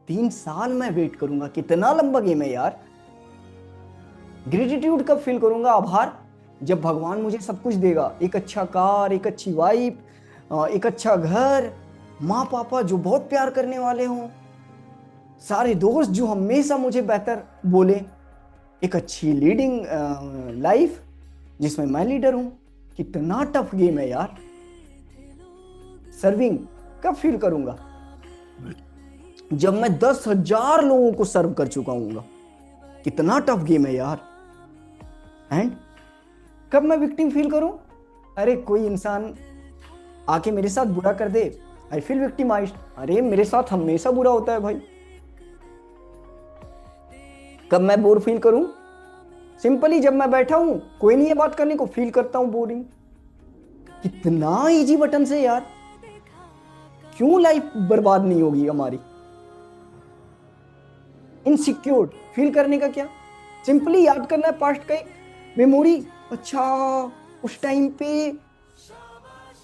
3 साल मैं वेट करूंगा, कितना लंबा गेम है यार। ग्रेटिट्यूड कब फील करूंगा? आभार, जब भगवान मुझे सब कुछ देगा, एक अच्छा कार, एक अच्छी वाइफ, एक अच्छा घर, माँ पापा जो बहुत प्यार करने वाले हों, सारे दोस्त जो हमेशा मुझे बेहतर बोले, एक अच्छी लीडिंग लाइफ जिसमें मैं लीडर हूं। कितना टफ गेम है यार। सर्विंग कब फील करूंगा? जब मैं 10,000 लोगों को सर्व कर चुका हूँ। कितना टफ गेम है यार। एंड कब मैं विक्टिम फील करूं? अरे कोई इंसान आके मेरे साथ बुरा कर दे, आई फील विक्टिमाइज्ड। अरे मेरे साथ हमेशा बुरा होता है भाई। कब मैं बोर फील करूं? सिंपली जब मैं बैठा हूं, कोई नहीं है बात करने को, फील करता हूं बोरिंग। कितना इजी बटन से यार, क्यों लाइफ बर्बाद नहीं होगी हमारी? इनसिक्योर फील करने का क्या, सिंपली याद करना है पास्ट का एक मेमोरी। अच्छा, उस टाइम पे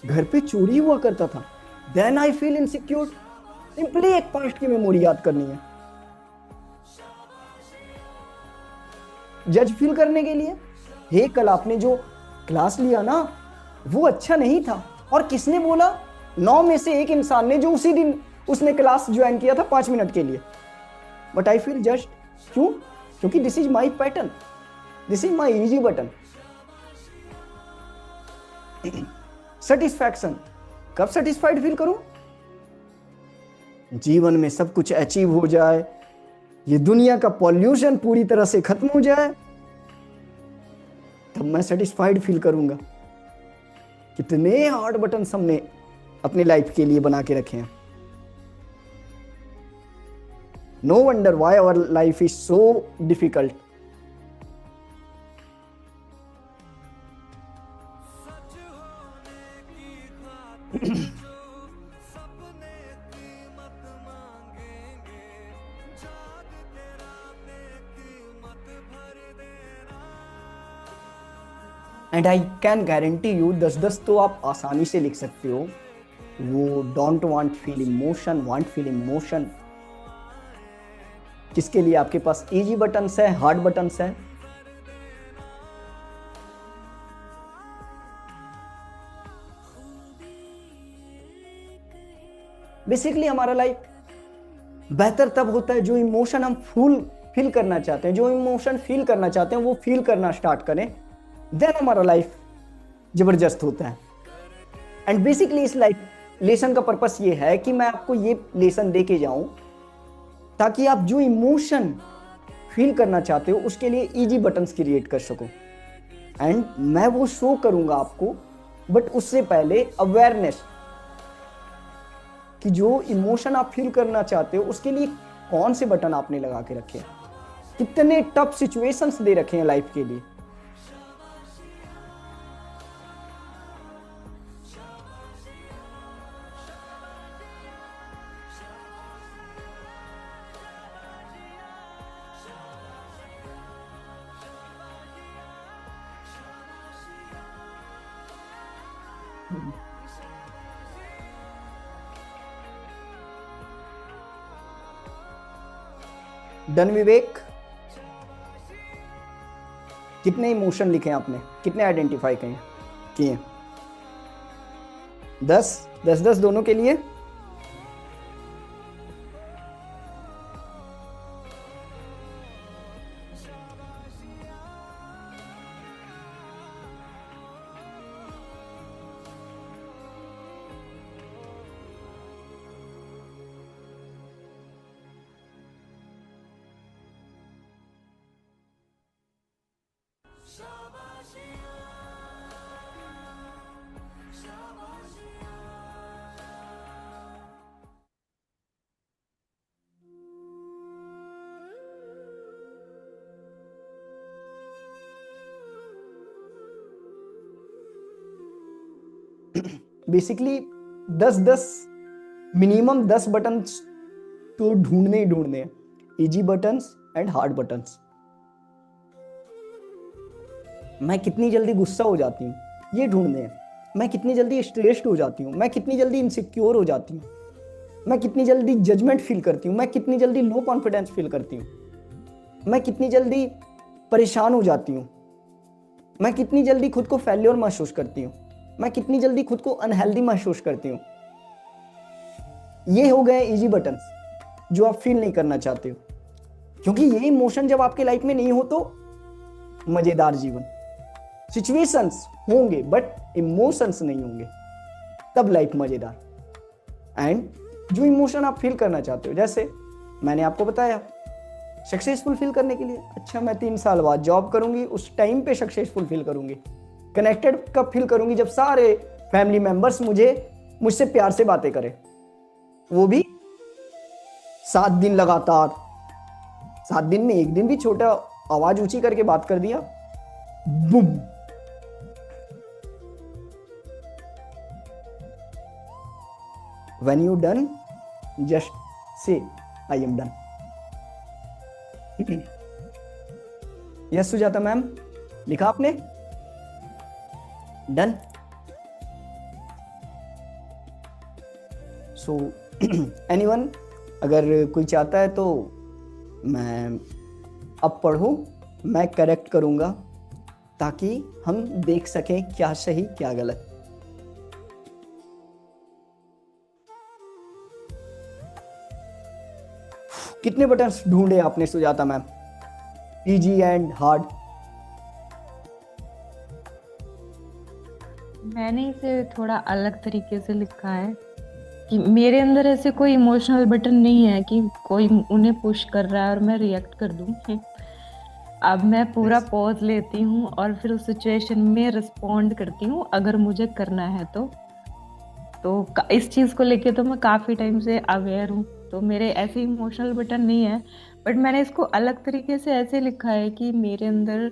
घर पे चोरी हुआ करता था, then I feel insecure. Simply एक पास्ट की मेमोरी याद करनी है। जज फील करने के लिए, हे कल आपने जो क्लास लिया ना वो अच्छा नहीं था, और किसने बोला? 9 में से एक इंसान ने, जो उसी दिन उसने क्लास ज्वाइन किया था 5 मिनट के लिए। बट आई फील जस्ट, क्यों? क्योंकि this is my pattern, this is my easy button. Satisfaction, कब सेटिस्फाइड फील करूं? जीवन में सब कुछ अचीव हो जाए, ये दुनिया का पॉल्यूशन पूरी तरह से खत्म हो जाए, तब मैं सेटिस्फाइड फील करूंगा। कितने हार्ड बटन हमने अपने लाइफ के लिए बना के रखे हैं। No wonder why our life is so difficult. And I can guarantee you 10-10 तो आप आसानी से लिख सकते हो। वो don't want feel emotion, want feel emotion, जिसके लिए आपके पास इजी बटन्स है, हार्ड बटन्स है। बेसिकली हमारा लाइफ बेहतर तब होता है जो इमोशन हम फुल फील करना चाहते हैं, जो इमोशन फील करना चाहते हैं वो फील करना स्टार्ट करें, देन हमारा लाइफ जबरदस्त होता है। एंड बेसिकली इस लाइफ लेसन का पर्पस ये है कि मैं आपको ये लेसन दे के जाऊं ताकि आप जो इमोशन फील करना चाहते हो उसके लिए इजी बटन्स क्रिएट कर सको। एंड मैं वो शो करूंगा आपको, बट उससे पहले अवेयरनेस कि जो इमोशन आप फील करना चाहते हो उसके लिए कौन से बटन आपने लगा के रखे हैं, कितने टफ सिचुएशंस दे रखे हैं लाइफ के लिए। डन विवेक, कितने इमोशन लिखे हैं आपने, कितने आइडेंटिफाई किए? 10 दोनों के लिए। बेसिकली 10 मिनिमम 10 बटन्स तो ढूंढने ही ढूंढने हैं, easy buttons and hard buttons. मैं कितनी जल्दी गुस्सा हो जाती हूँ ये ढूंढने हैं, मैं कितनी जल्दी स्ट्रेस्ड हो जाती हूँ, मैं कितनी जल्दी इनसिक्योर हो जाती हूँ, मैं कितनी जल्दी जजमेंट फील करती हूँ, मैं कितनी जल्दी लो कॉन्फिडेंस फील करती हूँ, मैं कितनी जल्दी परेशान हो जाती हूँ, मैं कितनी जल्दी खुद को फेल्योर महसूस करती हूँ, मैं कितनी जल्दी खुद को अनहेल्दी महसूस करती हूँ। ये हो गए इजी बटन्स जो आप फील नहीं करना चाहते हो, क्योंकि ये इमोशन जब आपके लाइफ में नहीं हो तो मजेदार जीवन। सिचुएशंस होंगे बट इमोशंस नहीं होंगे, तब लाइफ मजेदार। एंड जो इमोशन आप फील करना चाहते हो, जैसे मैंने आपको बताया सक्सेसफुल फील करने के लिए, अच्छा मैं 3 साल बाद जॉब करूंगी, उस टाइम पे सक्सेसफुल फील करूंगी। कनेक्टेड कब फील करूंगी? जब सारे फैमिली मेंबर्स मुझसे प्यार से बातें करें, वो भी 7 दिन लगातार, 7 दिन में 1 दिन भी छोटा आवाज ऊंची करके बात कर दिया, Bum. When you done, just say I am done. Yes Sujata ma'am, लिखा आपने? डन। सो एनीवन, अगर कोई चाहता है तो मैं अब पढ़ूं, मैं करेक्ट करूंगा ताकि हम देख सकें क्या सही क्या गलत। कितने बटन्स ढूंढे आपने Sujata ma'am? Easy and hard? मैंने इसे थोड़ा अलग तरीके से लिखा है कि मेरे अंदर ऐसे कोई इमोशनल बटन नहीं है कि कोई उन्हें पुश कर रहा है और मैं रिएक्ट कर दूं। अब मैं पूरा पॉज लेती हूँ और फिर उस सिचुएशन में रिस्पॉन्ड करती हूँ अगर मुझे करना है तो इस चीज़ को लेके तो मैं काफ़ी टाइम से अवेयर हूँ। तो मेरे ऐसे इमोशनल बटन नहीं है, बट मैंने इसको अलग तरीके से ऐसे लिखा है कि मेरे अंदर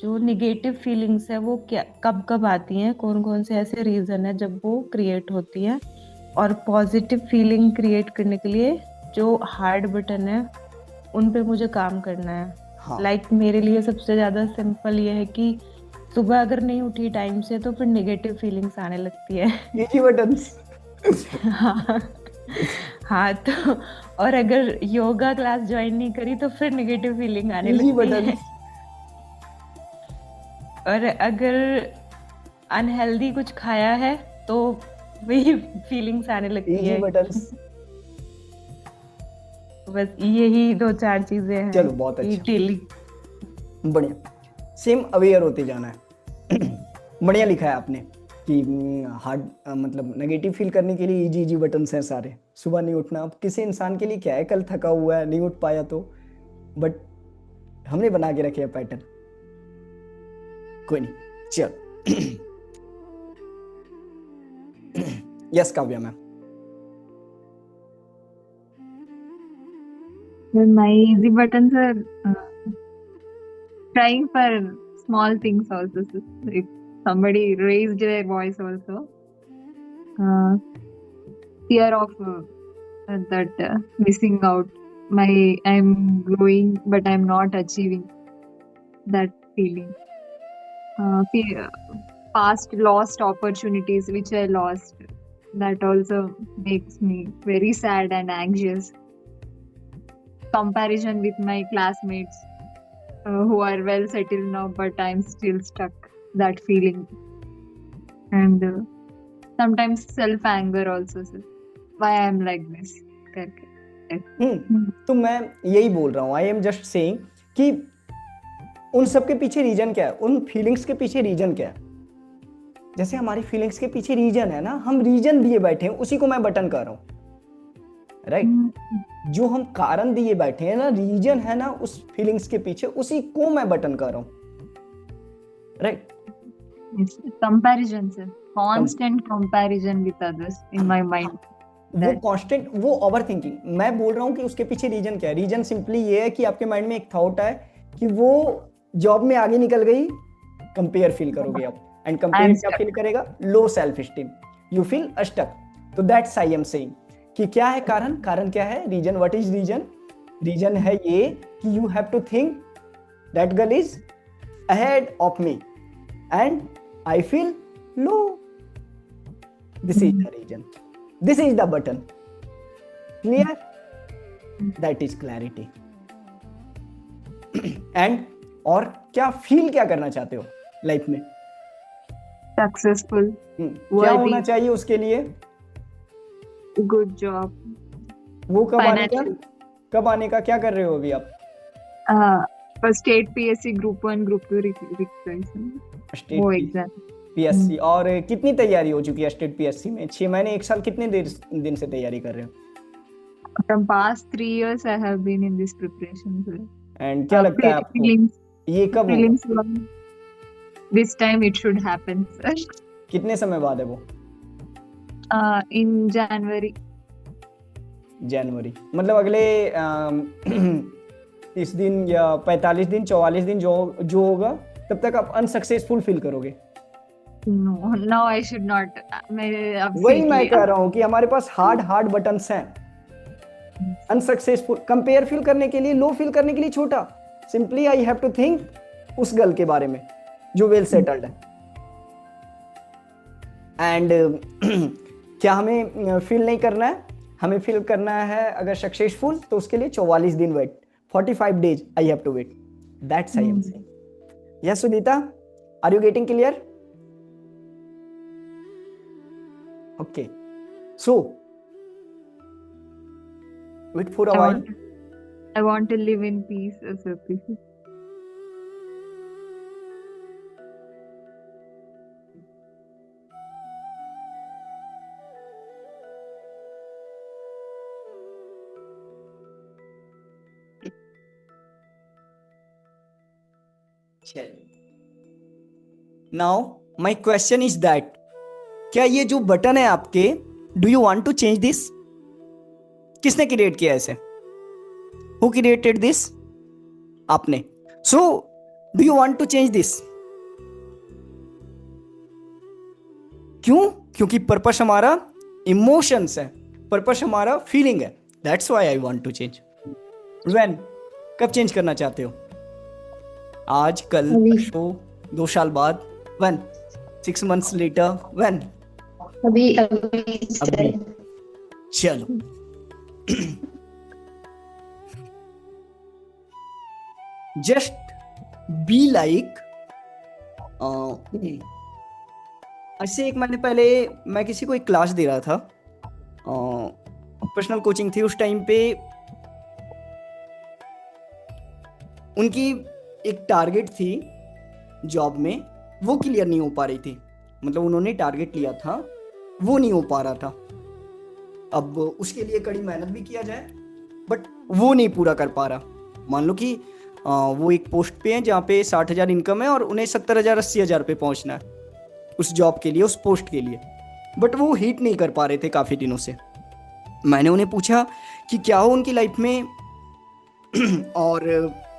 जो निगेटिव फीलिंग्स है वो क्या कब कब आती हैं, कौन कौन से ऐसे रीज़न है जब वो क्रिएट होती हैं, और पॉजिटिव फीलिंग क्रिएट करने के लिए जो हार्ड बटन है उन पे मुझे काम करना है। हाँ। लाइक मेरे लिए सबसे ज़्यादा सिंपल ये है कि सुबह अगर नहीं उठी टाइम से तो फिर नेगेटिव फीलिंग्स आने लगती है। Easy buttons. हाँ हाँ, तो और अगर योगा क्लास ज्वाइन नहीं करी तो फिर नेगेटिव फीलिंग आने इजी लगती है। बटन्स। और अगर अनहेल्दी कुछ खाया है तो वही फीलिंग्स आने लगती इजी है। बटन्स। बस यही 2-4 चीजें हैं। चलो, बहुत कि अच्छा। डेली बढ़िया। सेम अवेयर होते जाना है। बढ़िया लिखा है आपने कि हार्ड मतलब नेगेटिव फील करने के लिए इजी बटन्स हैं सारे। सुबह नहीं उठना, अब किसी इंसान के लिए क्या है, कल थका हुआ है नहीं उठ पाया तो, बट हमने बना के रखे हैं पैटर्न। कोई नहीं, चल। Yes Kavya ma'am. My easy buttons are trying for small things also. So if somebody raised their voice also, fear of that missing out. I'm growing, but I'm not achieving that feeling. Past lost opportunities which I lost. That also makes me very sad and anxious. Comparison with my classmates who are well settled now, but I'm still stuck. That feeling. And sometimes self anger also, sir. Why I'm like this? तो मैं यही बोल रहा हूँ, I am just saying कि उन सब के पीछे रीजन क्या है, उन फीलिंग्स के पीछे रीजन क्या है। जैसे हमारी फीलिंग्स के पीछे रीजन है ना, हम रीजन दिए बैठे हैं, उसी को मैं बटन कर रहा हूँ, राइट? जो हम कारण दिए बैठे हैं ना, रीजन है ना उस फीलिंग्स के पीछे, उसी को मैं बटन कर रहा हूँ, right? Comparison, sir. Constant comparison with others in my mind. वो कांस्टेंट, वो ओवर थिंकिंग। मैं बोल रहा हूँ कि उसके पीछे रीजन क्या है। रीजन सिंपली ये है कि आपके माइंड में एक थॉट है कि वो जॉब में आगे निकल गई, कंपेयर फील करोगे आप, एंड कंपेयर क्या फील करेगा? Low self esteem, you feel stuck. तो दैट्स आई एम सेइंग कि क्या है कारण, कारण क्या है, reason. What is reason? Reason है ये कि you have to think that girl is ahead of me and I feel low. This is the reason, this is the button. Clear? That is clarity. And और क्या feel, क्या करना चाहते हो life में? Successful. क्या होना चाहिए उसके लिए? Good job. वो कब आने का? Financial. कब आने का? क्या कर रहे हो अभी आप? For state PSC Group 1, Group 2 registration. वो एग्जाम. पीएससी। और कितनी तैयारी हो चुकी है स्टेट पीएससी में? 6 महीने, 1 साल, कितने दिन से तैयारी कर रहे हो? From past 3 years, I have been in this preparation. Sir. And क्या लगता है आपको ये कब होगा? Prelims. This time it should happen, sir. कितने समय बाद है वो? In January. जनवरी, मतलब अगले 30 दिन या 45 दिन 44 दिन जो जो होगा तब तक आप अनसक्सेसफुल फील करोगे। No, now I should not. मैं अब वही सीख मैं लिया। कह रहा हूँ कि हमारे पास हार्ड बटन्स हैं। अनसक्सेसफुल कंपेयर फील करने के लिए, लो फील करने के लिए छोटा, simply I have to think उस गर्ल के बारे में जो वेल सेटल्ड है। एंड क्या हमें फील नहीं करना है, हमें फील करना है अगर सक्सेसफुल तो उसके लिए 44 दिन wait, 45 days I have to wait, that's I am saying. Yes Sunita, are you getting clear? Okay, so wait for a while. I want to live in peace, Asati. Now my question is that क्या ये जो button है आपके, do you want to change this? किसने create किया ऐसे? Who created this? आपने। So do you want to change this? क्यों? क्योंकि पर्पस हमारा इमोशंस है, पर्पस हमारा फीलिंग है, that's why I want to change. When? कब चेंज करना चाहते हो? आज, कल, परसों, 2 साल बाद? व्हेन? 6 months later? व्हेन? अभी अभी। चलो जस्ट बी लाइक, ऐसे एक महीने पहले मैं किसी को एक क्लास दे रहा था, पर्सनल कोचिंग थी उस टाइम पे। उनकी एक टारगेट थी जॉब में, वो क्लियर नहीं हो पा रही थी, मतलब उन्होंने टारगेट लिया था वो नहीं हो पा रहा था। अब उसके लिए कड़ी मेहनत भी किया जाए बट वो नहीं पूरा कर पा रहा। मान लो कि वो एक पोस्ट पे हैं जहाँ पे 60,000 इनकम है और उन्हें 70,000 80,000 पे पहुँचना है उस जॉब के लिए, उस पोस्ट के लिए, बट वो हिट नहीं कर पा रहे थे काफ़ी दिनों से। मैंने उन्हें पूछा कि क्या हो उनकी लाइफ में और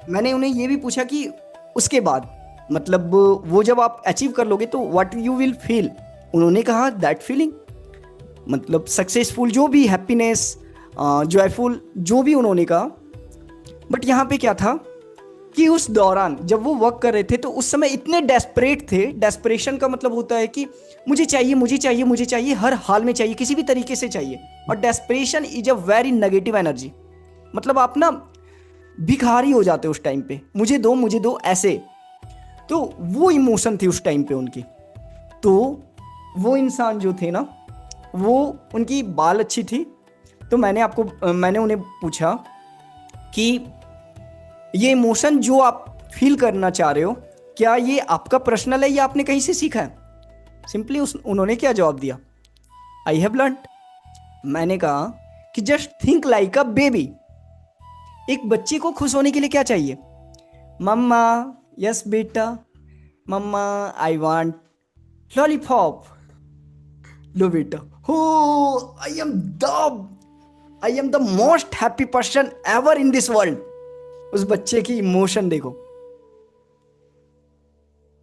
मैंने उन्हें ये भी पूछा कि उसके बाद, मतलब वो जब आप अचीव कर लोगे तो व्हाट यू विल फील। उन्होंने कहा दैट फीलिंग, मतलब सक्सेसफुल, जो भी हैप्पीनेस, जॉयफुल, जो भी उन्होंने कहा। बट यहाँ पे क्या था कि उस दौरान जब वो वर्क कर रहे थे तो उस समय इतने डेस्परेट थे। डेस्परेशन का मतलब होता है कि मुझे चाहिए मुझे चाहिए मुझे चाहिए, हर हाल में चाहिए, किसी भी तरीके से चाहिए। और desperation is a very negative energy, मतलब आप ना भिखारी हो जाते हो उस टाइम पे, मुझे दो ऐसे। तो वो इमोशन थी उस टाइम पे उनकी। तो वो इंसान जो थे ना, वो उनकी बाल अच्छी थी, तो मैंने उन्हें पूछा कि ये इमोशन जो आप फील करना चाह रहे हो, क्या ये आपका पर्सनल है या आपने कहीं से सीखा है? सिंपली उन्होंने क्या जवाब दिया, आई हैव लर्नड। मैंने कहा कि just think like a baby. एक बच्चे को खुश होने के लिए क्या चाहिए? मम्मा, यस बेटा, मम्मा आई वांट लॉलीपॉप। लो बेटा, हो I am the most happy person ever in this world. उस बच्चे की इमोशन देखो,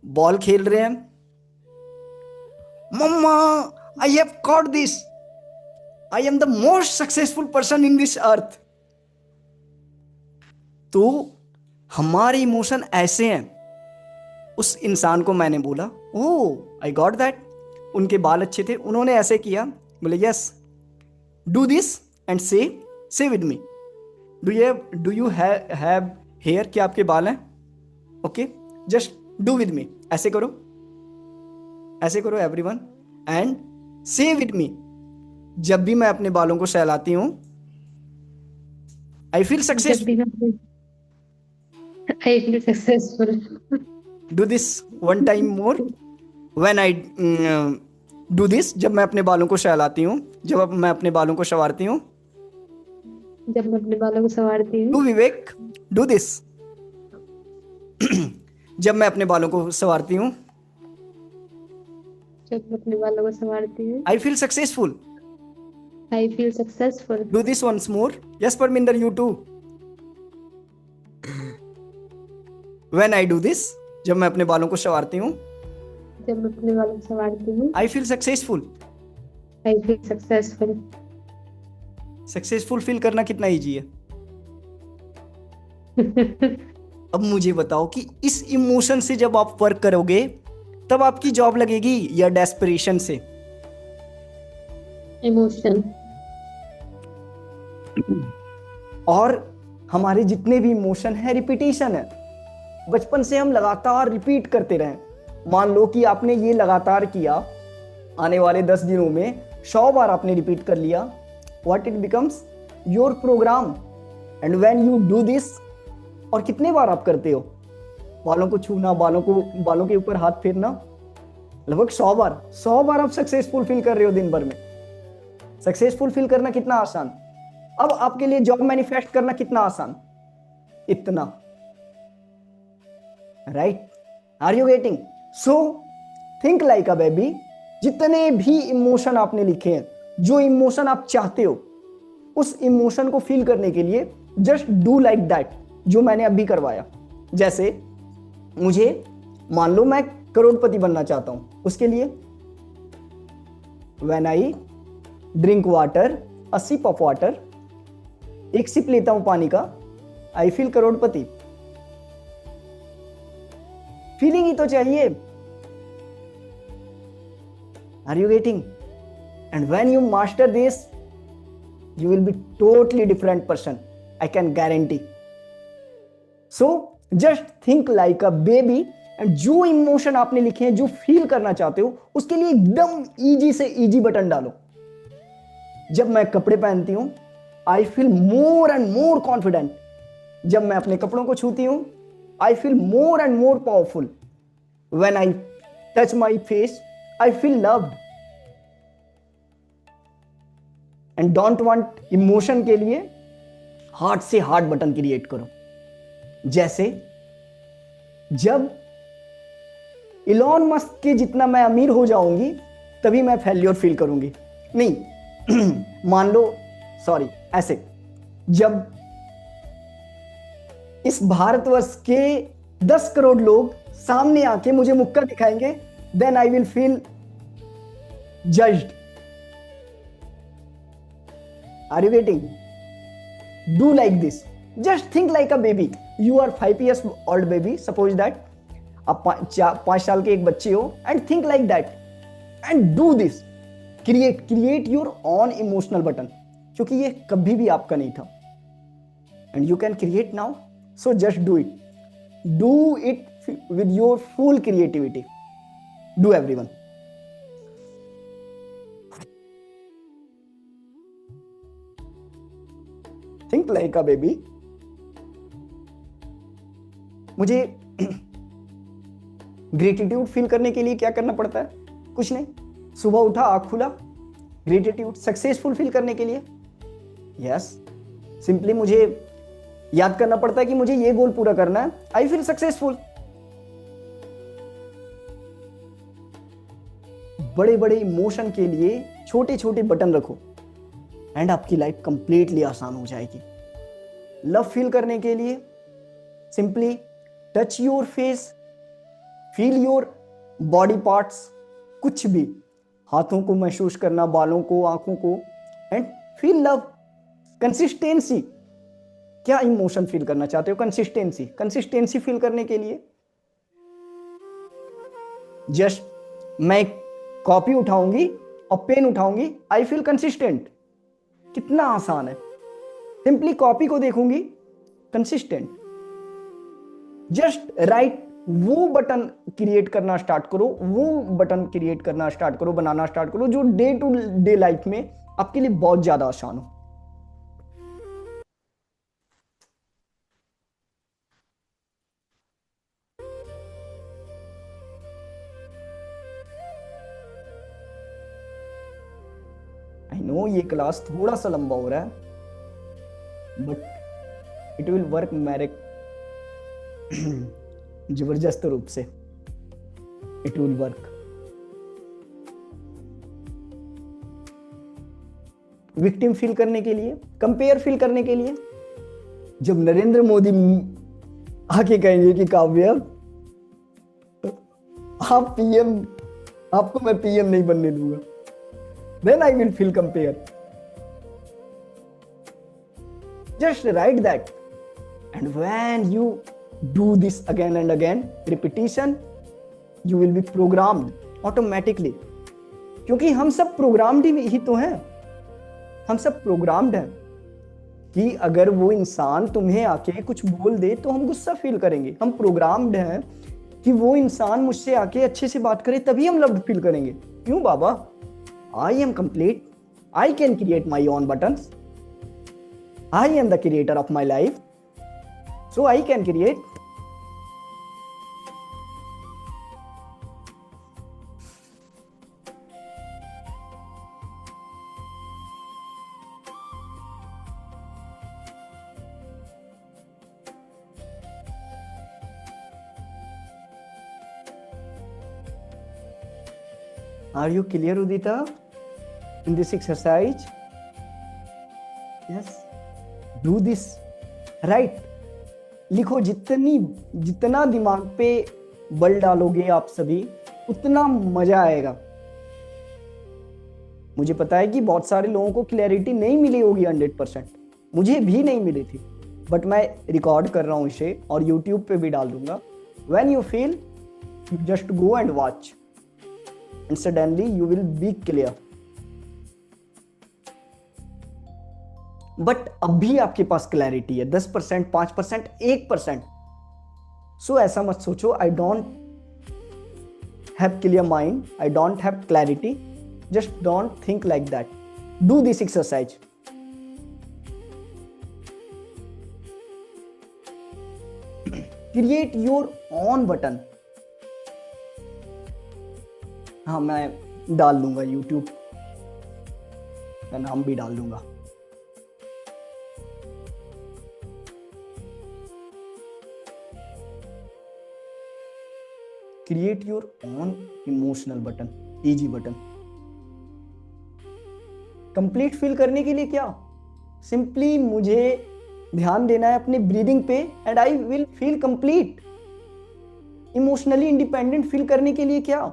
बॉल खेल रहे हैं, मम्मा I have caught this, I am the most successful person in this earth. तो हमारे इमोशन ऐसे हैं। उस इंसान को मैंने बोला, ओह आई गॉट दैट। उनके बाल अच्छे थे, उन्होंने ऐसे किया, बोले yes do this and say with me, do you have hair, क्या आपके बाल हैं? Okay, just do with me, ऐसे करो everyone and say with me. जब भी मैं अपने बालों को सहलाती हूं, I feel successful. Do this one time more when I do this. जब मैं अपने बालों को सहलाती हूँ, जब मैं अपने बालों को संवारती हूँ, डू विवेक डू दिस। जब मैं अपने बालों को संवारती हूँ, I feel successful. Do this once more. Yes Parminder, you too. When I do this, जब मैं अपने बालों को संवारती हूँ, जब मैं अपने बालों को संवारती हूँ, I feel successful. I feel successful. Successful feel करना कितना इजी है। अब मुझे बताओ कि इस इमोशन से जब आप वर्क करोगे तब आपकी जॉब लगेगी या डेस्परेशन से? इमोशन। और हमारे जितने भी इमोशन है रिपीटेशन है, बचपन से हम लगातार रिपीट करते रहे। मान लो कि आपने ये लगातार किया, आने वाले 10 दिनों में 100 बार आपने रिपीट कर लिया, what it becomes your program. And when you do this, और कितने बार आप करते हो, बालों को छूना, बालों के ऊपर हाथ फेरना, लगभग 100 बार। 100 बार आप सक्सेसफुल फील कर रहे हो दिन भर में। सक्सेसफुल फील करना कितना आसान। अब आपके लिए जॉब मैनिफेस्ट करना कितना आसान, इतना। Right, are you getting? So think like a baby. जितने भी इमोशन आपने लिखे हैं, जो इमोशन आप चाहते हो, उस इमोशन को फील करने के लिए जस्ट डू लाइक दैट, जो मैंने अभी करवाया। जैसे मुझे, मान लो मैं करोड़पति बनना चाहता हूं, उसके लिए when I drink water, a sip of water, एक सिप लेता हूं पानी का, आई फील करोड़पति। फीलिंग ही तो चाहिए। Are you getting? And when you master this, you will be totally different person, I can guarantee. So just think like a baby, and जो emotion आपने लिखे हैं, जो फील करना चाहते हो, उसके लिए एकदम इजी से इजी बटन डालो। जब मैं कपड़े पहनती हूं, I feel more and more confident. जब मैं अपने कपड़ों को छूती हूं, I feel more and more powerful. When I touch my face, I feel loved. And don't want emotion के लिए हार्ट से हार्ट बटन क्रिएट करो। जैसे जब इलॉन मस्क के जितना मैं अमीर हो जाऊंगी, तभी मैं फेल्योर फील करूंगी। नहीं, मान लो, सॉरी, ऐसे जब इस भारतवर्ष के 10 करोड़ लोग सामने आके मुझे मुक्का दिखाएंगे, then I will feel judged. Are you getting? Do like this. Just think like a baby. You are 5 years old baby. Suppose that आप 5 साल के एक बच्चे हो, and think like that and do this. Create your own emotional button. क्योंकि ये कभी भी आपका नहीं था, and you can create now. So just do it. Do it with your full creativity. Do everyone. Think like a baby. मुझे gratitude feel करने के लिए क्या करना पड़ता है? कुछ नहीं, सुबह उठा, आँख खुला, ग्रेटिट्यूड। सक्सेसफुल फील करने के लिए, यस, सिंपली मुझे याद करना पड़ता है कि मुझे ये गोल पूरा करना है, आई फील सक्सेसफुल। बड़े बड़े इमोशन के लिए छोटे छोटे बटन रखो, एंड आपकी लाइफ कंप्लीटली आसान हो जाएगी। लव फील करने के लिए simply touch your face, feel your body parts, कुछ भी, हाथों को महसूस करना, बालों को, आंखों को, एंड फील लव। कंसिस्टेंसी, क्या इमोशन फील करना चाहते हो? कंसिस्टेंसी फील करने के लिए जस्ट मैं कॉपी उठाऊंगी और पेन उठाऊंगी, आई फील कंसिस्टेंट। कितना आसान है। सिंपली कॉपी को देखूंगी, कंसिस्टेंट। जस्ट राइट, वो बटन क्रिएट करना स्टार्ट करो, बनाना स्टार्ट करो, जो डे टू डे लाइफ में आपके लिए बहुत ज्यादा आसान हो। आई नो ये क्लास थोड़ा सा लंबा हो रहा है, बट इट विल वर्क मेरे जबरदस्त रूप से। It will work. Victim feel करने के लिए, कंपेयर फील करने के लिए, जब नरेंद्र मोदी आके कहेंगे कि काव्य आप पीएम, आपको मैं पीएम नहीं बनने दूंगा, then I will feel compare. Just write that, and when you do this again and again, repetition, you will be programmed automatically. क्योंकि हम सब प्रोग्राम्ड ही तो हैं, हम सब प्रोग्राम्ड हैं कि अगर वो इंसान तुम्हें आके कुछ बोल दे तो हम गुस्सा फील करेंगे। हम प्रोग्राम्ड हैं कि वो इंसान मुझसे आके अच्छे से बात करे तभी हम लव फील करेंगे। क्यों बाबा? I am complete, I can create my own buttons, I am the creator of my life, so I can create. Are you clear, Udita, in this exercise? Yes. Do this. Right. लिखो, जितना दिमाग पे बल डालोगे आप सभी, उतना मजा आएगा। मुझे पता है कि बहुत सारे लोगों को क्लैरिटी नहीं मिली होगी 100%, मुझे भी नहीं मिली थी, बट मैं रिकॉर्ड कर रहा हूं इसे और YouTube पे भी डाल दूंगा। When you feel, you just go and watch. And suddenly you will be clear. But अभी आपके पास क्लैरिटी है 10%, 5%, 1%। सो ऐसा मत सोचो I don't have clear mind, I don't have clarity. Just don't think like that. Do this exercise. Create your own button. हाँ, मैं डाल दूंगा YouTube का नाम भी डाल दूंगा। Create your own emotional button, easy button. Complete feel करने के लिए क्या? सिंपली मुझे ध्यान देना है अपने ब्रीदिंग पे and I will feel complete. Emotionally independent feel करने के लिए क्या?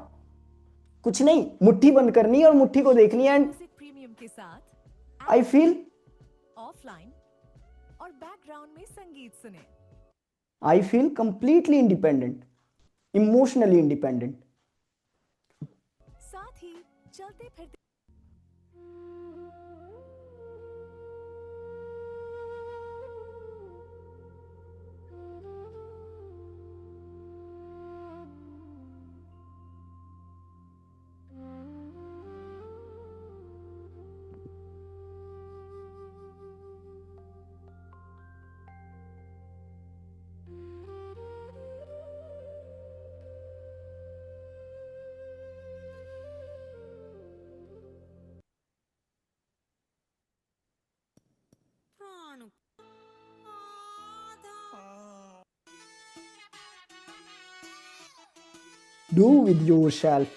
कुछ नहीं, मुट्ठी बंद करनी है और मुट्ठी को देखनी है एंड प्रीमियम के साथ आई फील ऑफलाइन और बैकग्राउंड में संगीत सुने। I feel completely independent, emotionally independent. साथ ही चलते फिरते डू विद योर सेल्फ।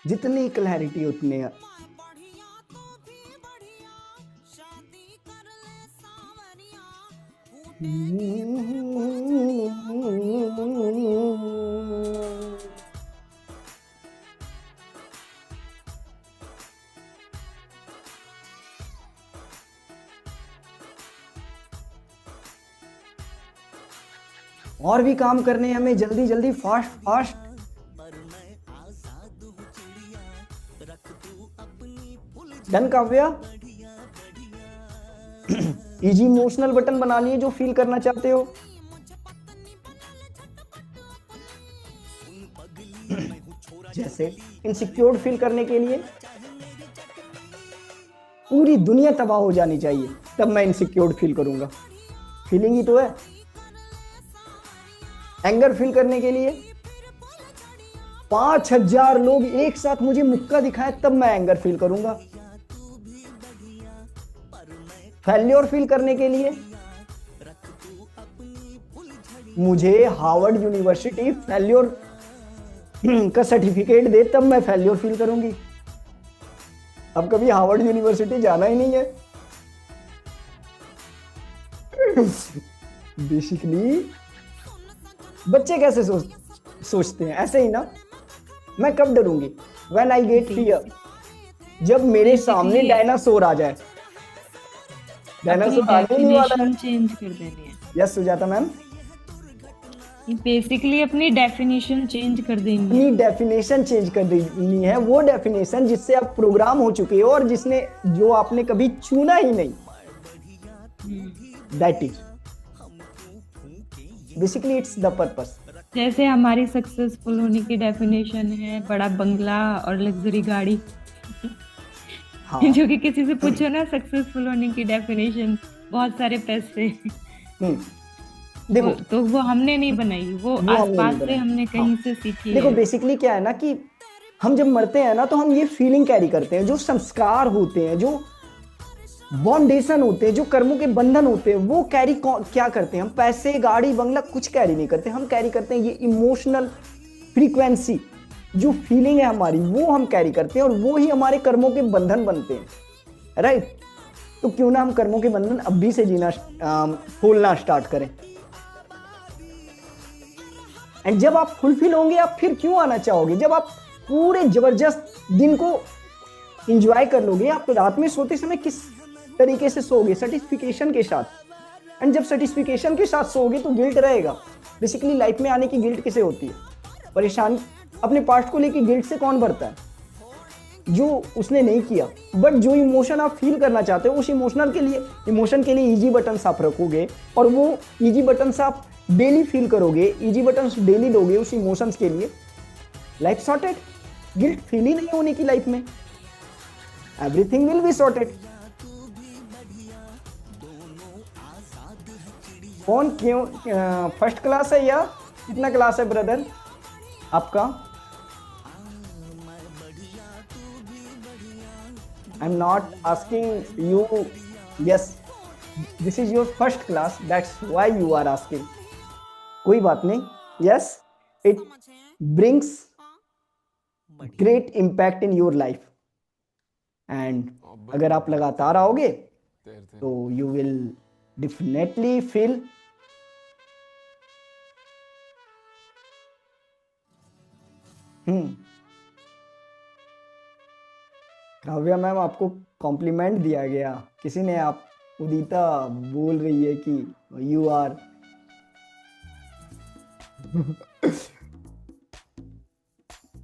जितनी क्लैरिटी उतने और भी काम करने हैं हमें, जल्दी जल्दी, fast fast. Done Kavya? Easy emotional button बना लिए जो फील करना चाहते हो। जैसे इनसिक्योर फील करने के लिए पूरी दुनिया तबाह हो जानी चाहिए, तब मैं इनसिक्योर फील करूंगा। फीलिंग ही तो है। एंगर फील करने के लिए 5000 लोग एक साथ मुझे मुक्का दिखाए, तब मैं एंगर फील करूंगा। फेल्योर फील करने के लिए मुझे हार्वर्ड यूनिवर्सिटी फेल्योर का सर्टिफिकेट दे, तब मैं फेल्योर फील करूंगी। अब कभी हार्वर्ड यूनिवर्सिटी जाना ही नहीं है। बेसिकली बच्चे कैसे सोचते हैं ऐसे ही ना। मैं कब डरूंगी? When I get fear, जब मेरे सामने डायनासोर आ जाए। डायनासोर आने नहीं वाला है। चेंज कर देनी है। यस सुजाता मैम, बेसिकली अपनी डेफिनेशन चेंज कर देनी है। अपनी डेफिनेशन चेंज कर देनी है, वो डेफिनेशन जिससे आप प्रोग्राम हो चुके हो और जो आपने कभी छूना ही नहीं। That is basically it's the purpose. जैसे हमारी सक्सेसफुल होने की डेफिनेशन है बड़ा बंगला और लग्जरी गाड़ी। हाँ। जो कि किसी से पूछो ना सक्सेसफुल होने की डेफिनेशन, बहुत सारे पैसे। देखो तो वो हमने नहीं बनाई, वो आसपास से हमने कहीं से सीखी देखो है। बेसिकली क्या है ना कि हम जब मरते हैं ना तो हम ये फीलिंग कैरी करते हैं, जो संस्कार होते हैं, जो बॉन्डेशन होते हैं, जो कर्मों के बंधन होते हैं, वो कैरी क्या करते हैं हम? पैसे, गाड़ी, बंगला कुछ कैरी नहीं करते। हम कैरी करते हैं ये इमोशनल फ्रीक्वेंसी, जो फीलिंग है हमारी, वो हम कैरी करते हैं और वो ही हमारे कर्मों के बंधन बनते हैं। राइट? तो क्यों ना हम कर्मों के बंधन अभी से जीना खोलना स्टार्ट करें। एंड जब आप फुलफिल होंगे, आप फिर क्यों आना चाहोगे? जब आप पूरे जबरदस्त दिन को एंजॉय कर लोगे। आप रात में सोते समय किस तरीके से सोओगे? सेटिस्फिकेशन के साथ। एंड जब सेटिस्फिकेशन के साथ सोओगे तो गिल्ट रहेगा। बेसिकली लाइफ में आने की गिल्ट किसे होती है? परेशान अपने पास्ट को लेके गिल्ट से कौन भरता है? जो उसने नहीं किया। बट जो इमोशन आप फील करना चाहते हो, उस इमोशन के लिए इजी बटन्स आप रखोगे और वो इजी बटन्स आप डेली फील करोगे, इजी बटन्स डेली दोगे उस इमोशंस के लिए। Life sorted. गिल्ट फील ही नहीं होने की लाइफ में। Everything will be sorted. कौन क्यों फर्स्ट क्लास है या कितना क्लास है ब्रदर आपका? I am not asking you. Yes, this is your first class, that's why you are asking. कोई बात नहीं। Yes, it brings great impact in your life. And अगर आप लगातार आओगे तो you will definitely feel Kavya ma'am, आपको कॉम्प्लीमेंट दिया गया किसी ने। आप उदिता बोल रही है कि यू आर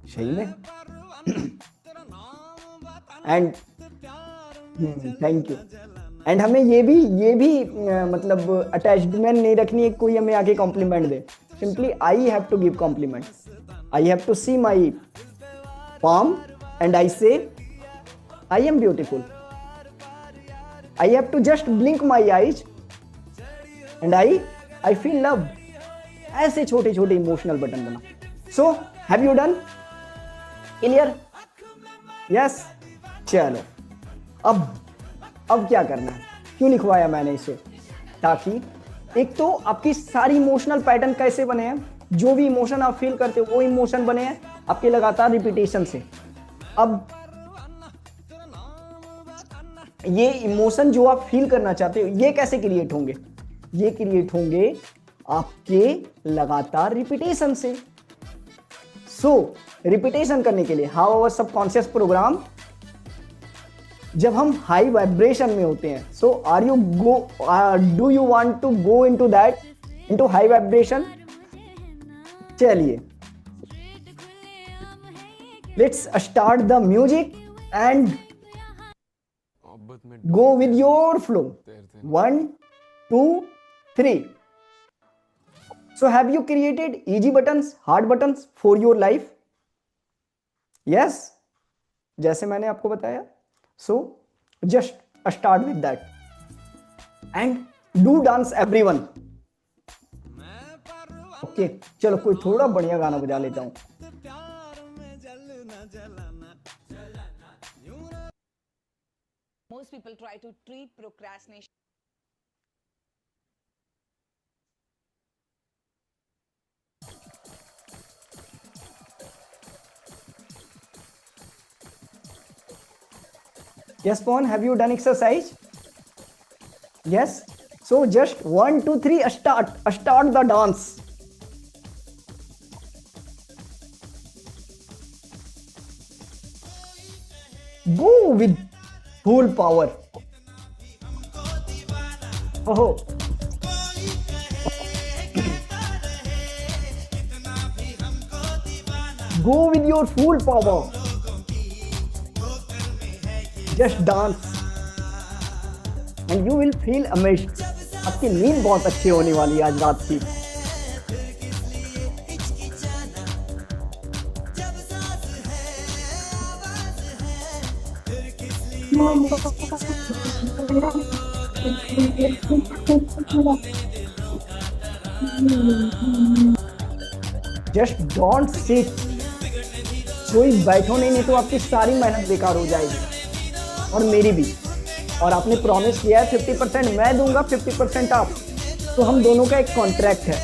सही में। And thank you. एंड हमें ये भी मतलब अटैचमेंट नहीं रखनी है कोई हमें आके कॉम्प्लीमेंट दे। Simply I have to give compliment. I have to see my palm and I say I am beautiful. I have to just blink my eyes and I feel love. ऐसे छोटे छोटे इमोशनल बटन बना। So have you done? Clear? Yes? चलो अब क्या करना है? क्यों लिखवाया मैंने इसे? ताकि एक तो आपकी सारी इमोशनल पैटर्न कैसे बने हैं, जो भी इमोशन आप फील करते हो वो इमोशन बने हैं आपके लगातार रिपीटेशन से। अब ये इमोशन जो आप फील करना चाहते हो ये कैसे क्रिएट होंगे? ये क्रिएट होंगे आपके लगातार रिपीटेशन से। सो रिपीटेशन करने के लिए हाउ आवर सबकॉन्शियस प्रोग्राम, जब हम हाई वाइब्रेशन में होते हैं, so do you want to go into that, into high vibration? चलिए, let's start the music and go with your flow. 1, 2, 3. So have you created easy buttons, hard buttons for your life? Yes, जैसे मैंने आपको बताया। So just start with that and do dance everyone. Okay, चलो कोई थोड़ा बढ़िया गाना बजा लेता हूँ। Most people try to treat procrastination. Yes, Pawan, have you done exercise? Yes, So just 1, 2, 3, start the dance. Go with full power. Oh. Go with your full power. Just dance and you will feel amazed. आपकी नींद बहुत अच्छी होने वाली है आज रात की. Just don't sit. कोई बैठो नहीं तो आपकी सारी मेहनत बेकार हो जाएगी और मेरी भी. और आपने प्रॉमिस किया है 50% मैं दूंगा 50% आप, तो हम दोनों का एक कॉन्ट्रैक्ट है.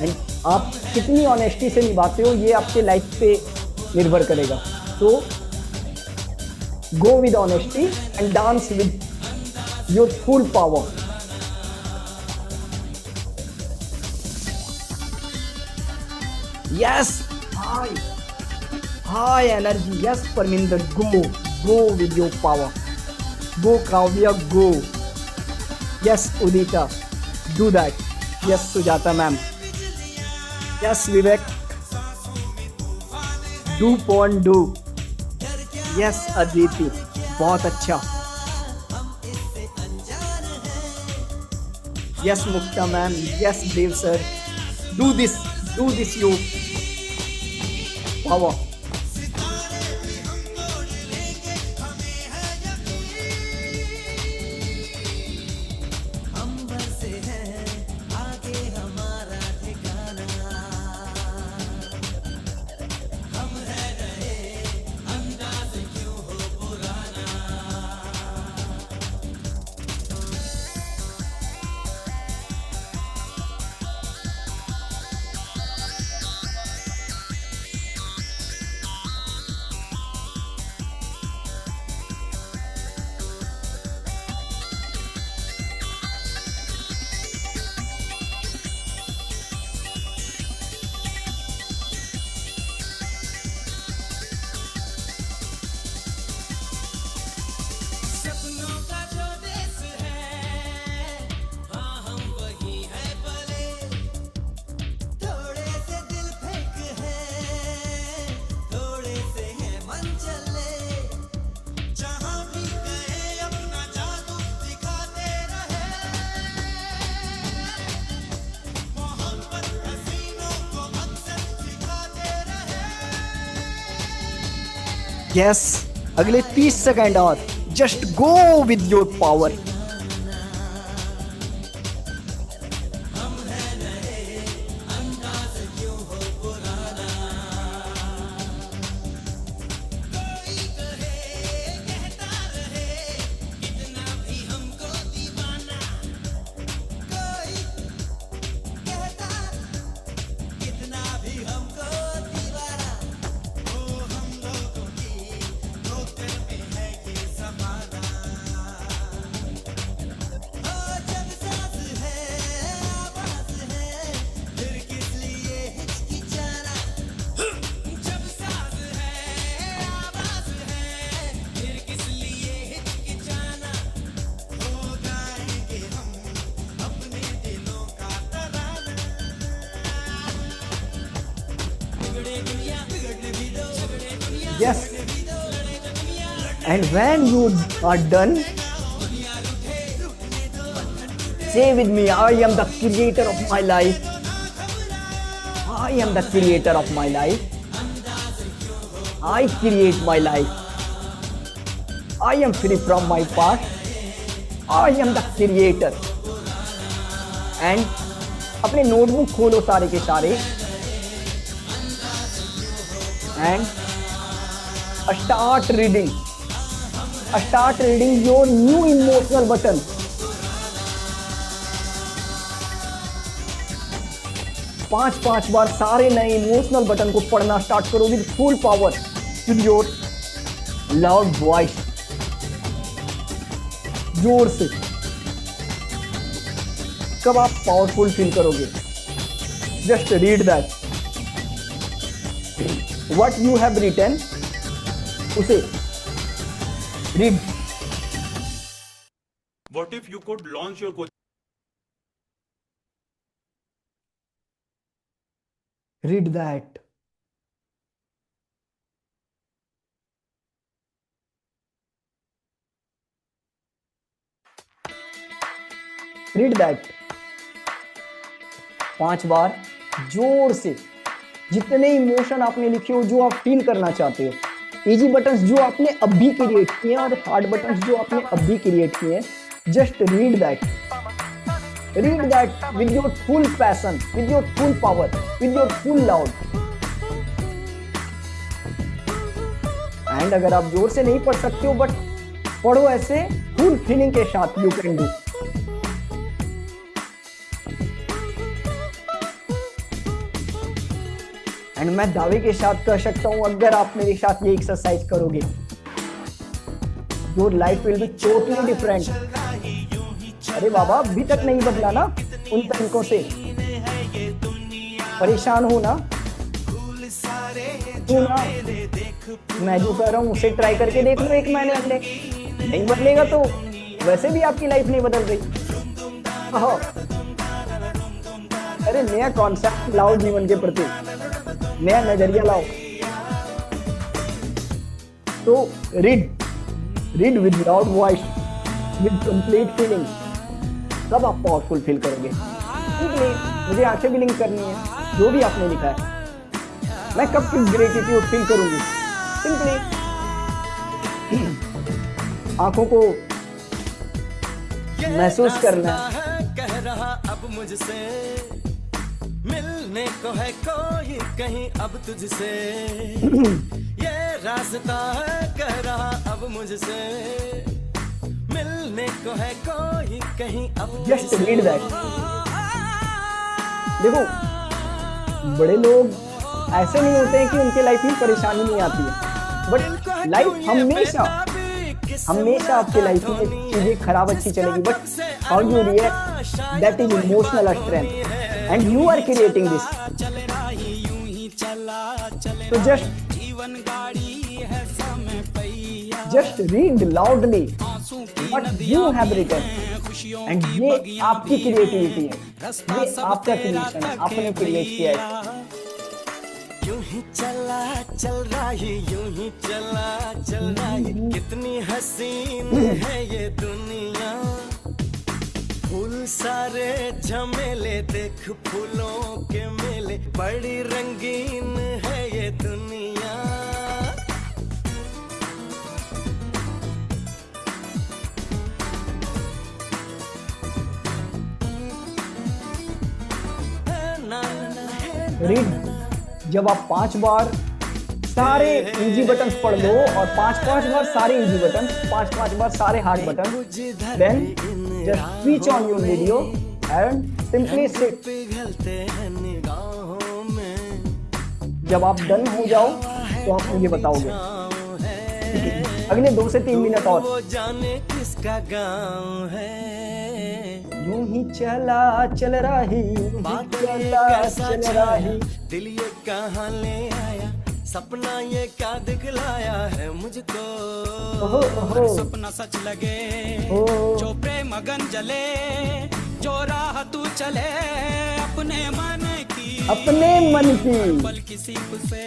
एंड आप कितनी ऑनेस्टी से निभाते हो ये आपके लाइफ पे निर्भर करेगा. तो go with honesty and dance with your full power. Yes, high energy. Yes Parminder, go with your power. Go Kavya, go. Yes Udita, do that. Yes Sujata ma'am. Yes Vivek, do porn do. Yes Aditi, बहुत अच्छा. Yes Mukta ma'am. Yes Dev sir, do this your power. Yes, अगले 30 second और. Just go with your power. Yes, and when you are done, say with me, I am the creator of my life. I am the creator of my life. I create my life. I am free from my past. I am the creator. And अपने notebook खोलो सारे के सारे and start reading your new emotional button. पांच बार सारे नए emotional button को पढ़ना स्टार्ट करो with full power, with your loud voice. जोर से कब आप पावरफुल फील करोगे? Just read that, what you have written, उसे read. What if you could launch your coaching? Read that. Read that. 5 बार जोर से, जितने इमोशन आपने लिखे हो, जो आप फील करना चाहते हो, इजी बटन्स जो आपने अभी क्रिएट किए हैं और हार्ड बटन्स जो आपने अभी क्रिएट किए हैं, just read that. Read that with your full passion, with your full power, with your full loud. And अगर आप जोर से नहीं पढ़ सकते हो, बट पढ़ो ऐसे फुल फीलिंग के साथ, यू कैन डू. एंड मैं दावे के साथ कह सकता हूं, अगर आप मेरे साथ ये एक्सरसाइज करोगे, your life will be totally different. अरे बाबा, अभी तक नहीं बदला ना उन तरीकों से? परेशान हो ना? क्यों ना? मैं जो कह रहा हूं उसे ट्राई करके देख लो 1 महीने पहले. नहीं बदलेगा तो वैसे भी आपकी लाइफ नहीं बदल रही. अरे नया कॉन्सेप्ट लाओ जीवन के प्रति, नया नजरिया लाओ. तो read with loud voice, with complete feeling. कब आप पावरफुल फील करोगे? मुझे आंखें भी लिंक करनी है, जो भी आपने लिखा है. मैं कब की ग्रेटिट्यूड फील करूंगी? सिंपली आंखों को महसूस करना है. कह रहा अब मुझसे मिलने को है कोई कहीं अब तुझसे, ये रास्ता है कह रहा अब मुझसे मिलने को है कोई कहीं अब. Just read that. देखो, बड़े लोग ऐसे नहीं होते हैं कि उनके लाइफ में परेशानी नहीं आती है, बट लाइफ हमेशा आपके लाइफ में चीजें खराब अच्छी चलेगी, but how you react, that is emotional strength, and you are creating this. तो just read loudly what you have written, and ये आपकी क्रिएटिविटी है, ये आपका क्रिएशन है, आपने क्रिएट किया है. यूं ही चल रही यूं ही चल रही, कितनी हसीन है ये दुनिया. फूल सारे झमेले देख फूलों के मेले, बड़ी रंगीन है ये दुनिया. रीड. जब आप 5 बार सारे इजी बटन्स पढ़ लो और 5 बार सारे इजी बटन, 5 बार सारे hard button, then just switch on your video and simply sit. जब आप डन हो जाओ तो आप मुझे बताओगे. अगले 2 से 3 मिनट और. जाने किसका गाँव है, यूं ही चल रही, चल रही. दिल ये कहाँ ले आया, सपना ये क्या दिखलाया है मुझको. हर सपना सच लगे, जो प्रेम मगन जले, जो राह तू चले अपने मन की, पल किसी से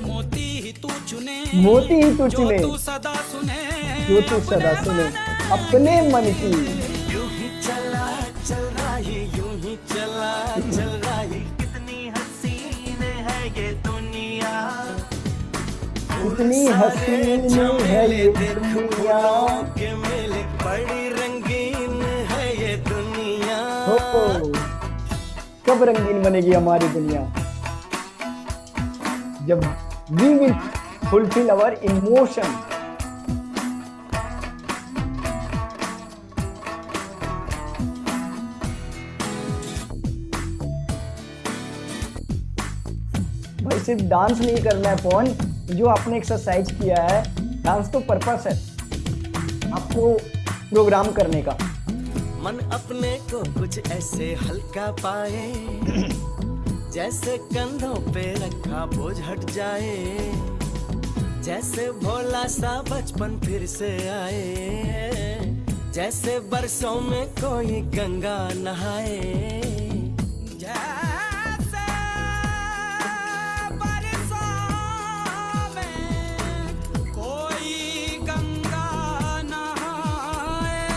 मोती ही तू चुने, जो तू सदा सुने, अपने मन की. यूं ही चल रही, कितनी हसीन है ये दुनिया, कितनी हसीन है ये दुनिया. के मेले बड़ी रंगीन है ये दुनिया. कब रंगीन बनेगी हमारी दुनिया? जब we will fulfill our emotion. भाई सिर्फ डांस नहीं करना है फोन, जो आपने एक्सरसाइज किया है, डांस तो पर्पस है आपको प्रोग्राम करने का. मन अपने को कुछ ऐसे हल्का पाए, जैसे कंधों पे रखा बोझ हट जाए, जैसे भोला सा बचपन फिर से आए, जैसे बरसों में कोई गंगा नहाए। जैसे बरसों में कोई गंगा नहाए।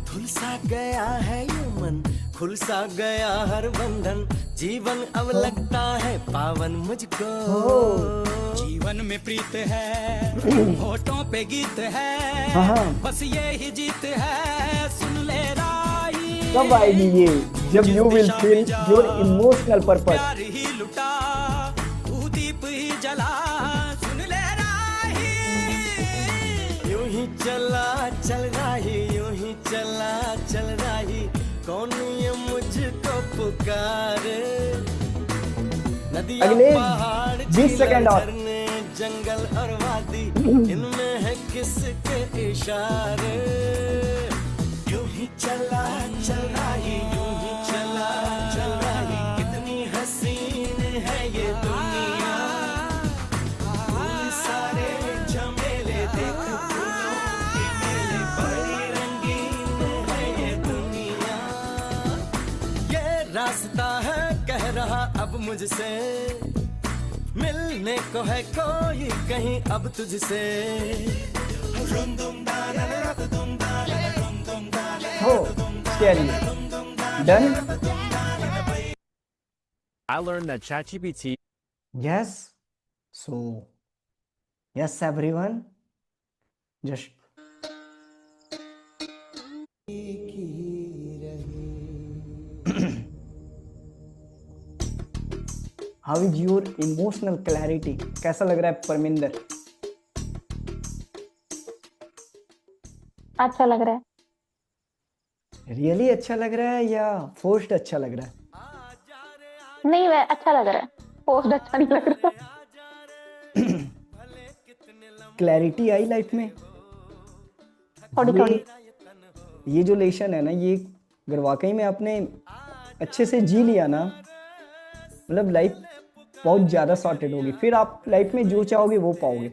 धुल सा गया है ये मन, खुल सा गया हर बंधन, जीवन अब लगता है पावन मुझको। जीवन में प्रीत है, होठों पे गीत है, बस ये ही जीत है, सुन ले राही। कब आएगी ये, जब you will feel your emotional purpose. प्यार ही लुटा, तू दीप ही जला, सुन ले राही। यूं ही चला चल राही, यूं ही चला चल राही, कौन ये मुझको पुकारे। नदियाँ पहाड़ 20 सेकंड और जंगल और वादी, इनमें है किसके इशारे। यूं ही चला चल रही, यूं ही चला चल रही, कितनी हसीन है ये दुनिया। फूल सारे झमेले देख, फूलों के मेले, बड़ी रंगीन है ये दुनिया। ये रास्ता है कह रहा अब मुझसे, मिलने को है कोई कहीं अब तुझसे। हो scary. Done? I learned that ChatGPT. Yes. So, yes everyone. Just How is your emotional clarity? कैसा लग रहा है परमिंदर? अच्छा लग रहा है। रियली अच्छा लग रहा है या फोर्स्ड अच्छा लग रहा है? नहीं वह अच्छा लग रहा है, पोस्ट अच्छा नहीं लग रहा। क्लैरिटी आई लाइफ में? थोड़ी थोड़ी। ये जो लेशन है ना, ये अगर वाकई में आपने अच्छे से जी लिया ना, मतलब लाइफ बहुत ज़्यादा सॉर्टेड होगी। फिर आप लाइफ में जो चाहोगे वो पाओगे,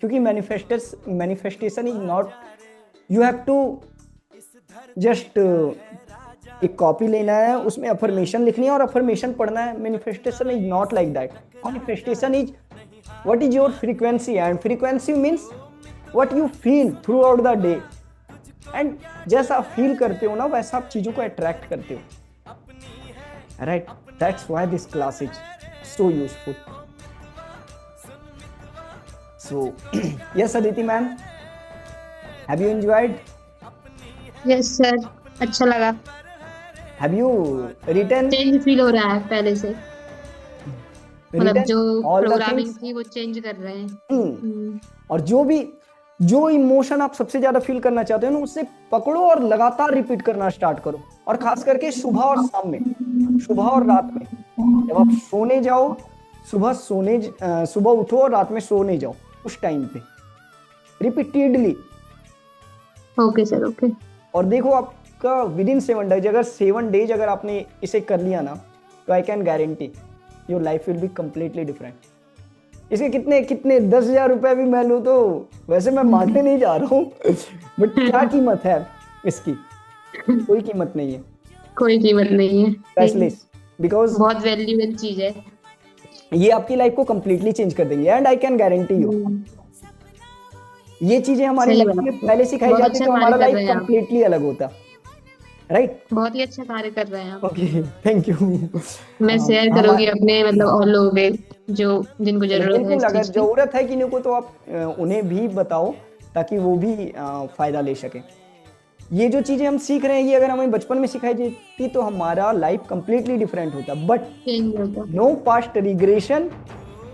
क्योंकि manifestation is not, you have to just एक कॉपी लेना है, उसमें अफर्मेशन लिखनी है और अफर्मेशन पढ़ना है। Manifestation is not like that. Manifestation is what is your frequency, and frequency means what you feel throughout the day. And जैसा आप फील करते हो ना, वैसा आप चीज़ों को अट्रैक्ट करते हो। Right, that's why this class is so useful. So yes Aditi ma'am, have you enjoyed? Yes sir, अच्छा लगा। Have you written? Change feel हो रहा है पहले से, मतलब जो all the प्रोग्रामिंग things? थी वो चेंज कर रहे हैं। और जो इमोशन आप सबसे ज्यादा फील करना चाहते हो ना, उससे पकड़ो और लगातार रिपीट करना स्टार्ट करो। और खास करके सुबह और शाम में, सुबह और रात में, जब आप सोने जाओ, सुबह उठो और रात में सोने जाओ, उस टाइम पे रिपीटेडली। Okay sir, okay. और देखो आपका विद इन 7 डेज, अगर 7 डेज अगर आपने इसे कर लिया ना, तो आई can guarantee your life will be completely different. इसके कितने 10,000 रुपए भी मैं लूँ तो वैसे मैं मांगने नहीं जा रहा हूँ, बट क्या कीमत है इसकी? कोई कीमत नहीं है, कोई कीमत नहीं है। प्राइसलेस, बिकॉज बहुत वैल्यूएबल चीज है। ये आपकी लाइफ को कम्प्लीटली चेंज कर देंगे। And I can guarantee you, ये चीजें हमारी लाइफ में पहले सिखाई जाती तो हमारा लाइफ कम्प्लीटली अलग होता। राइट, बहुत ही अच्छा कार्य कर रहे हैं आप। Okay, thank you. मैं शेयर करूंगी अपने, मतलब और लोगों के जो जिनको जरूरत है। अगर जरूरत है किन्हीं को, तो आप उन्हें भी बताओ ताकि वो भी फायदा ले सके। ये जो चीजें हम सीख रहे हैं, ये अगर हमें बचपन में सिखाई जाती तो हमारा लाइफ कंप्लीटली डिफरेंट होता। But no past regression,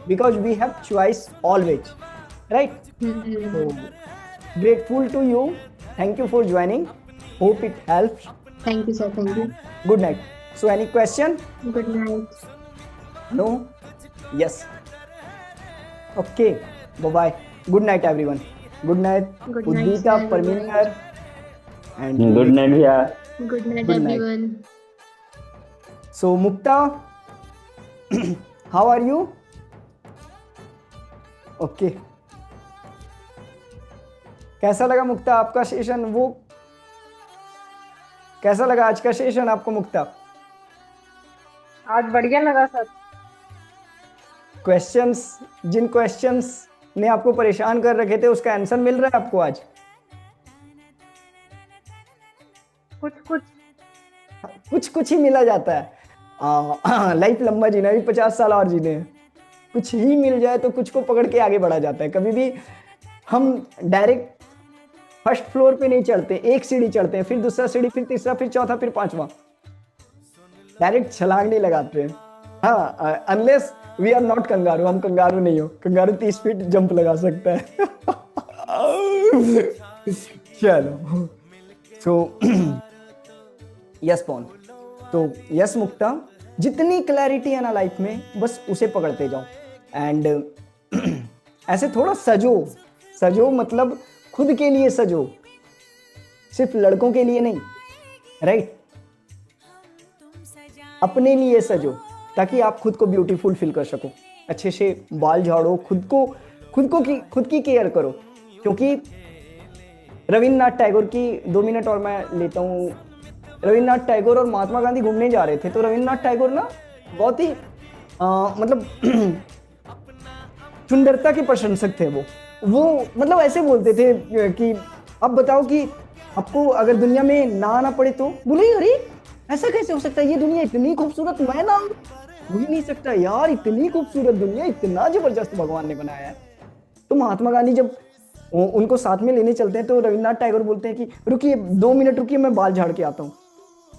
because we have choice always. Right, grateful to you, thank you for joining, hope it helps. Thank you sir, thank you. Good night. So any question? Good night. No? Yes, okay, bye bye. Good night everyone. Good night Uddita, Parminder, and good night भैया। Good night Good night. Everyone. So Mukta, how are you? Okay, कैसा लगा मुक्ता आपका session? वो कैसा लगा आज का session आपको मुक्ता? आज बढ़िया लगा सर। जिन क्वेश्चंस ने आपको परेशान कर रखे थे उसका आंसर मिल रहा है आपको आज? कुछ ही मिला जाता है। लाइफ लंबा जीना भी 50 साल और जीने हैं, कुछ ही मिल जाए तो कुछ को पकड़ के आगे बढ़ा जाता है। कभी भी हम डायरेक्ट फर्स्ट फ्लोर पे नहीं चढ़ते, एक सीढ़ी चढ़ते हैं, फिर दूसरा सीढ़ी, फिर तीसरा, फिर चौथा, फिर पांचवा। डायरेक्ट छलांग नहीं लगाते हैं। हाँ, unless we are not kangaroo. हम कंगारू नहीं हो। कंगारू 30 फीट जंप लगा सकता है। चलो, सो यस पॉन, तो यस मुक्ता, जितनी क्लैरिटी है ना लाइफ में बस उसे पकड़ते जाओ। एंड ऐसे थोड़ा सजो, मतलब खुद के लिए सजो, सिर्फ लड़कों के लिए नहीं, राइट? अपने लिए सजो ताकि आप खुद को ब्यूटीफुल फील कर सको। अच्छे से बाल झाड़ो, खुद की केयर करो। क्योंकि रविन्द्रनाथ टैगोर की 2 मिनट और मैं लेता हूँ। रविन्द्रनाथ टैगोर और महात्मा गांधी घूमने जा रहे थे, तो रविन्द्रनाथ टैगोर ना बहुत ही मतलब सुंदरता के प्रशंसक थे। वो मतलब ऐसे बोलते थे कि अब बताओ कि आपको अगर दुनिया में ना आना पड़े तो? बोले अरे ऐसा कैसे हो सकता है, ये दुनिया इतनी खूबसूरत, मैं ना हो ही नहीं सकता यार, इतनी खूबसूरत दुनिया, इतना जबरदस्त भगवान ने बनाया है। तो महात्मा गांधी जब उनको साथ में लेने चलते हैं तो रविन्द्रनाथ टैगोर बोलते हैं कि रुकिए 2 मिनट रुकिए, मैं बाल झाड़ के आता हूँ।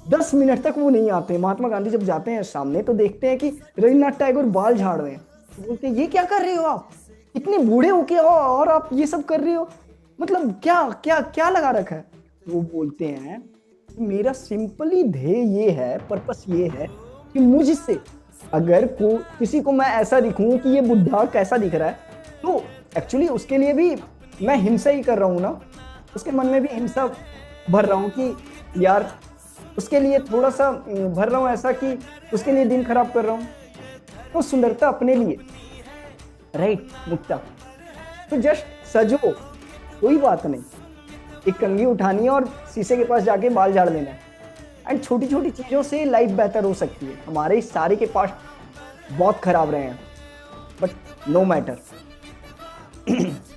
10 मिनट तक वो नहीं आते। महात्मा गांधी जब जाते हैं सामने तो देखते हैं कि रविन्द्रनाथ टैगोर बाल झाड़ रहे हैं। बोलते हैं ये क्या कर रहे हो आप, इतने बूढ़े हो के और आप ये सब कर रहे हो, मतलब क्या क्या क्या लगा रखा है? वो बोलते हैं मेरा सिंपली ध्येय ये है, पर्पस ये है कि मुझसे अगर किसी को मैं ऐसा दिखूं कि ये बुढ़ा कैसा दिख रहा है, तो एक्चुअली उसके लिए भी मैं हिंसा ही कर रहा हूँ ना, उसके मन में भी हिंसा भर रहा हूँ कि यार उसके लिए थोड़ा सा भर रहा हूँ ऐसा कि उसके लिए दिन खराब कर रहा हूँ। तो सुंदरता अपने लिए, राइट मुक्ता? तो जस्ट सजो, कोई बात नहीं, एक कंघी उठानी है और शीशे के पास जाके बाल झाड़ लेना है। एंड छोटी छोटी चीज़ों से लाइफ बेहतर हो सकती है। हमारे सारे के पास बहुत खराब रहे हैं, but no matter,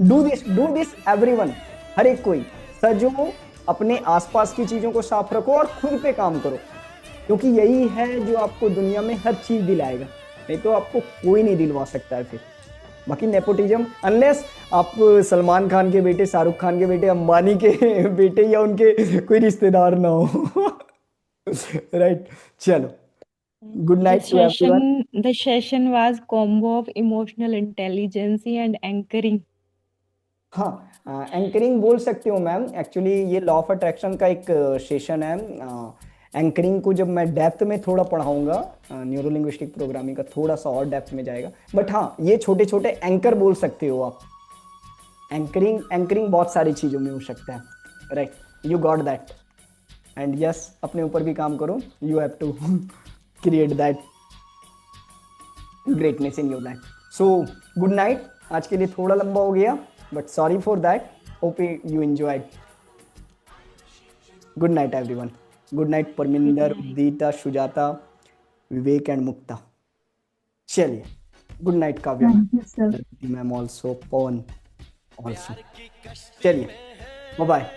do this everyone, हर एक कोई सजो, अपने आसपास की चीज़ों को साफ रखो और खुद पे काम करो, क्योंकि यही है जो आपको दुनिया में हर चीज़ दिलाएगा। नहीं तो आपको कोई नहीं दिलवा सकता है फिर। बाकी नेपोटिज्म, अनलेस आप सलमान खान के बेटे, शाहरुख खान के बेटे, अंबानी के बेटे या उनके कोई रिश्तेदार ना हो। राइट, चलो, good night to everyone. The session was combo of emotional intelligence and anchoring. हाँ, एंकरिंग बोल सकते हो मैम। एक्चुअली ये लॉ ऑफ अट्रैक्शन का एक सेशन है। एंकरिंग को जब मैं डेप्थ में थोड़ा पढ़ाऊंगा, न्यूरो लिंग्विस्टिक प्रोग्रामिंग का थोड़ा सा और डेप्थ में जाएगा। बट हाँ, ये छोटे छोटे एंकर बोल सकते हो आप। एंकरिंग बहुत सारी चीज़ों में हो सकता है, right? You got that. And yes, अपने ऊपर भी काम करो। You have to create that greatness in your life. So good night. आज के लिए थोड़ा लंबा हो गया, but sorry for that. Hope you enjoyed. Good night everyone. Good night Parminder, Udita, Sujata, Vivek and Mukta. चलिए, good night Kavya ma'am, also Pawan also. चलिए, बाय बाय।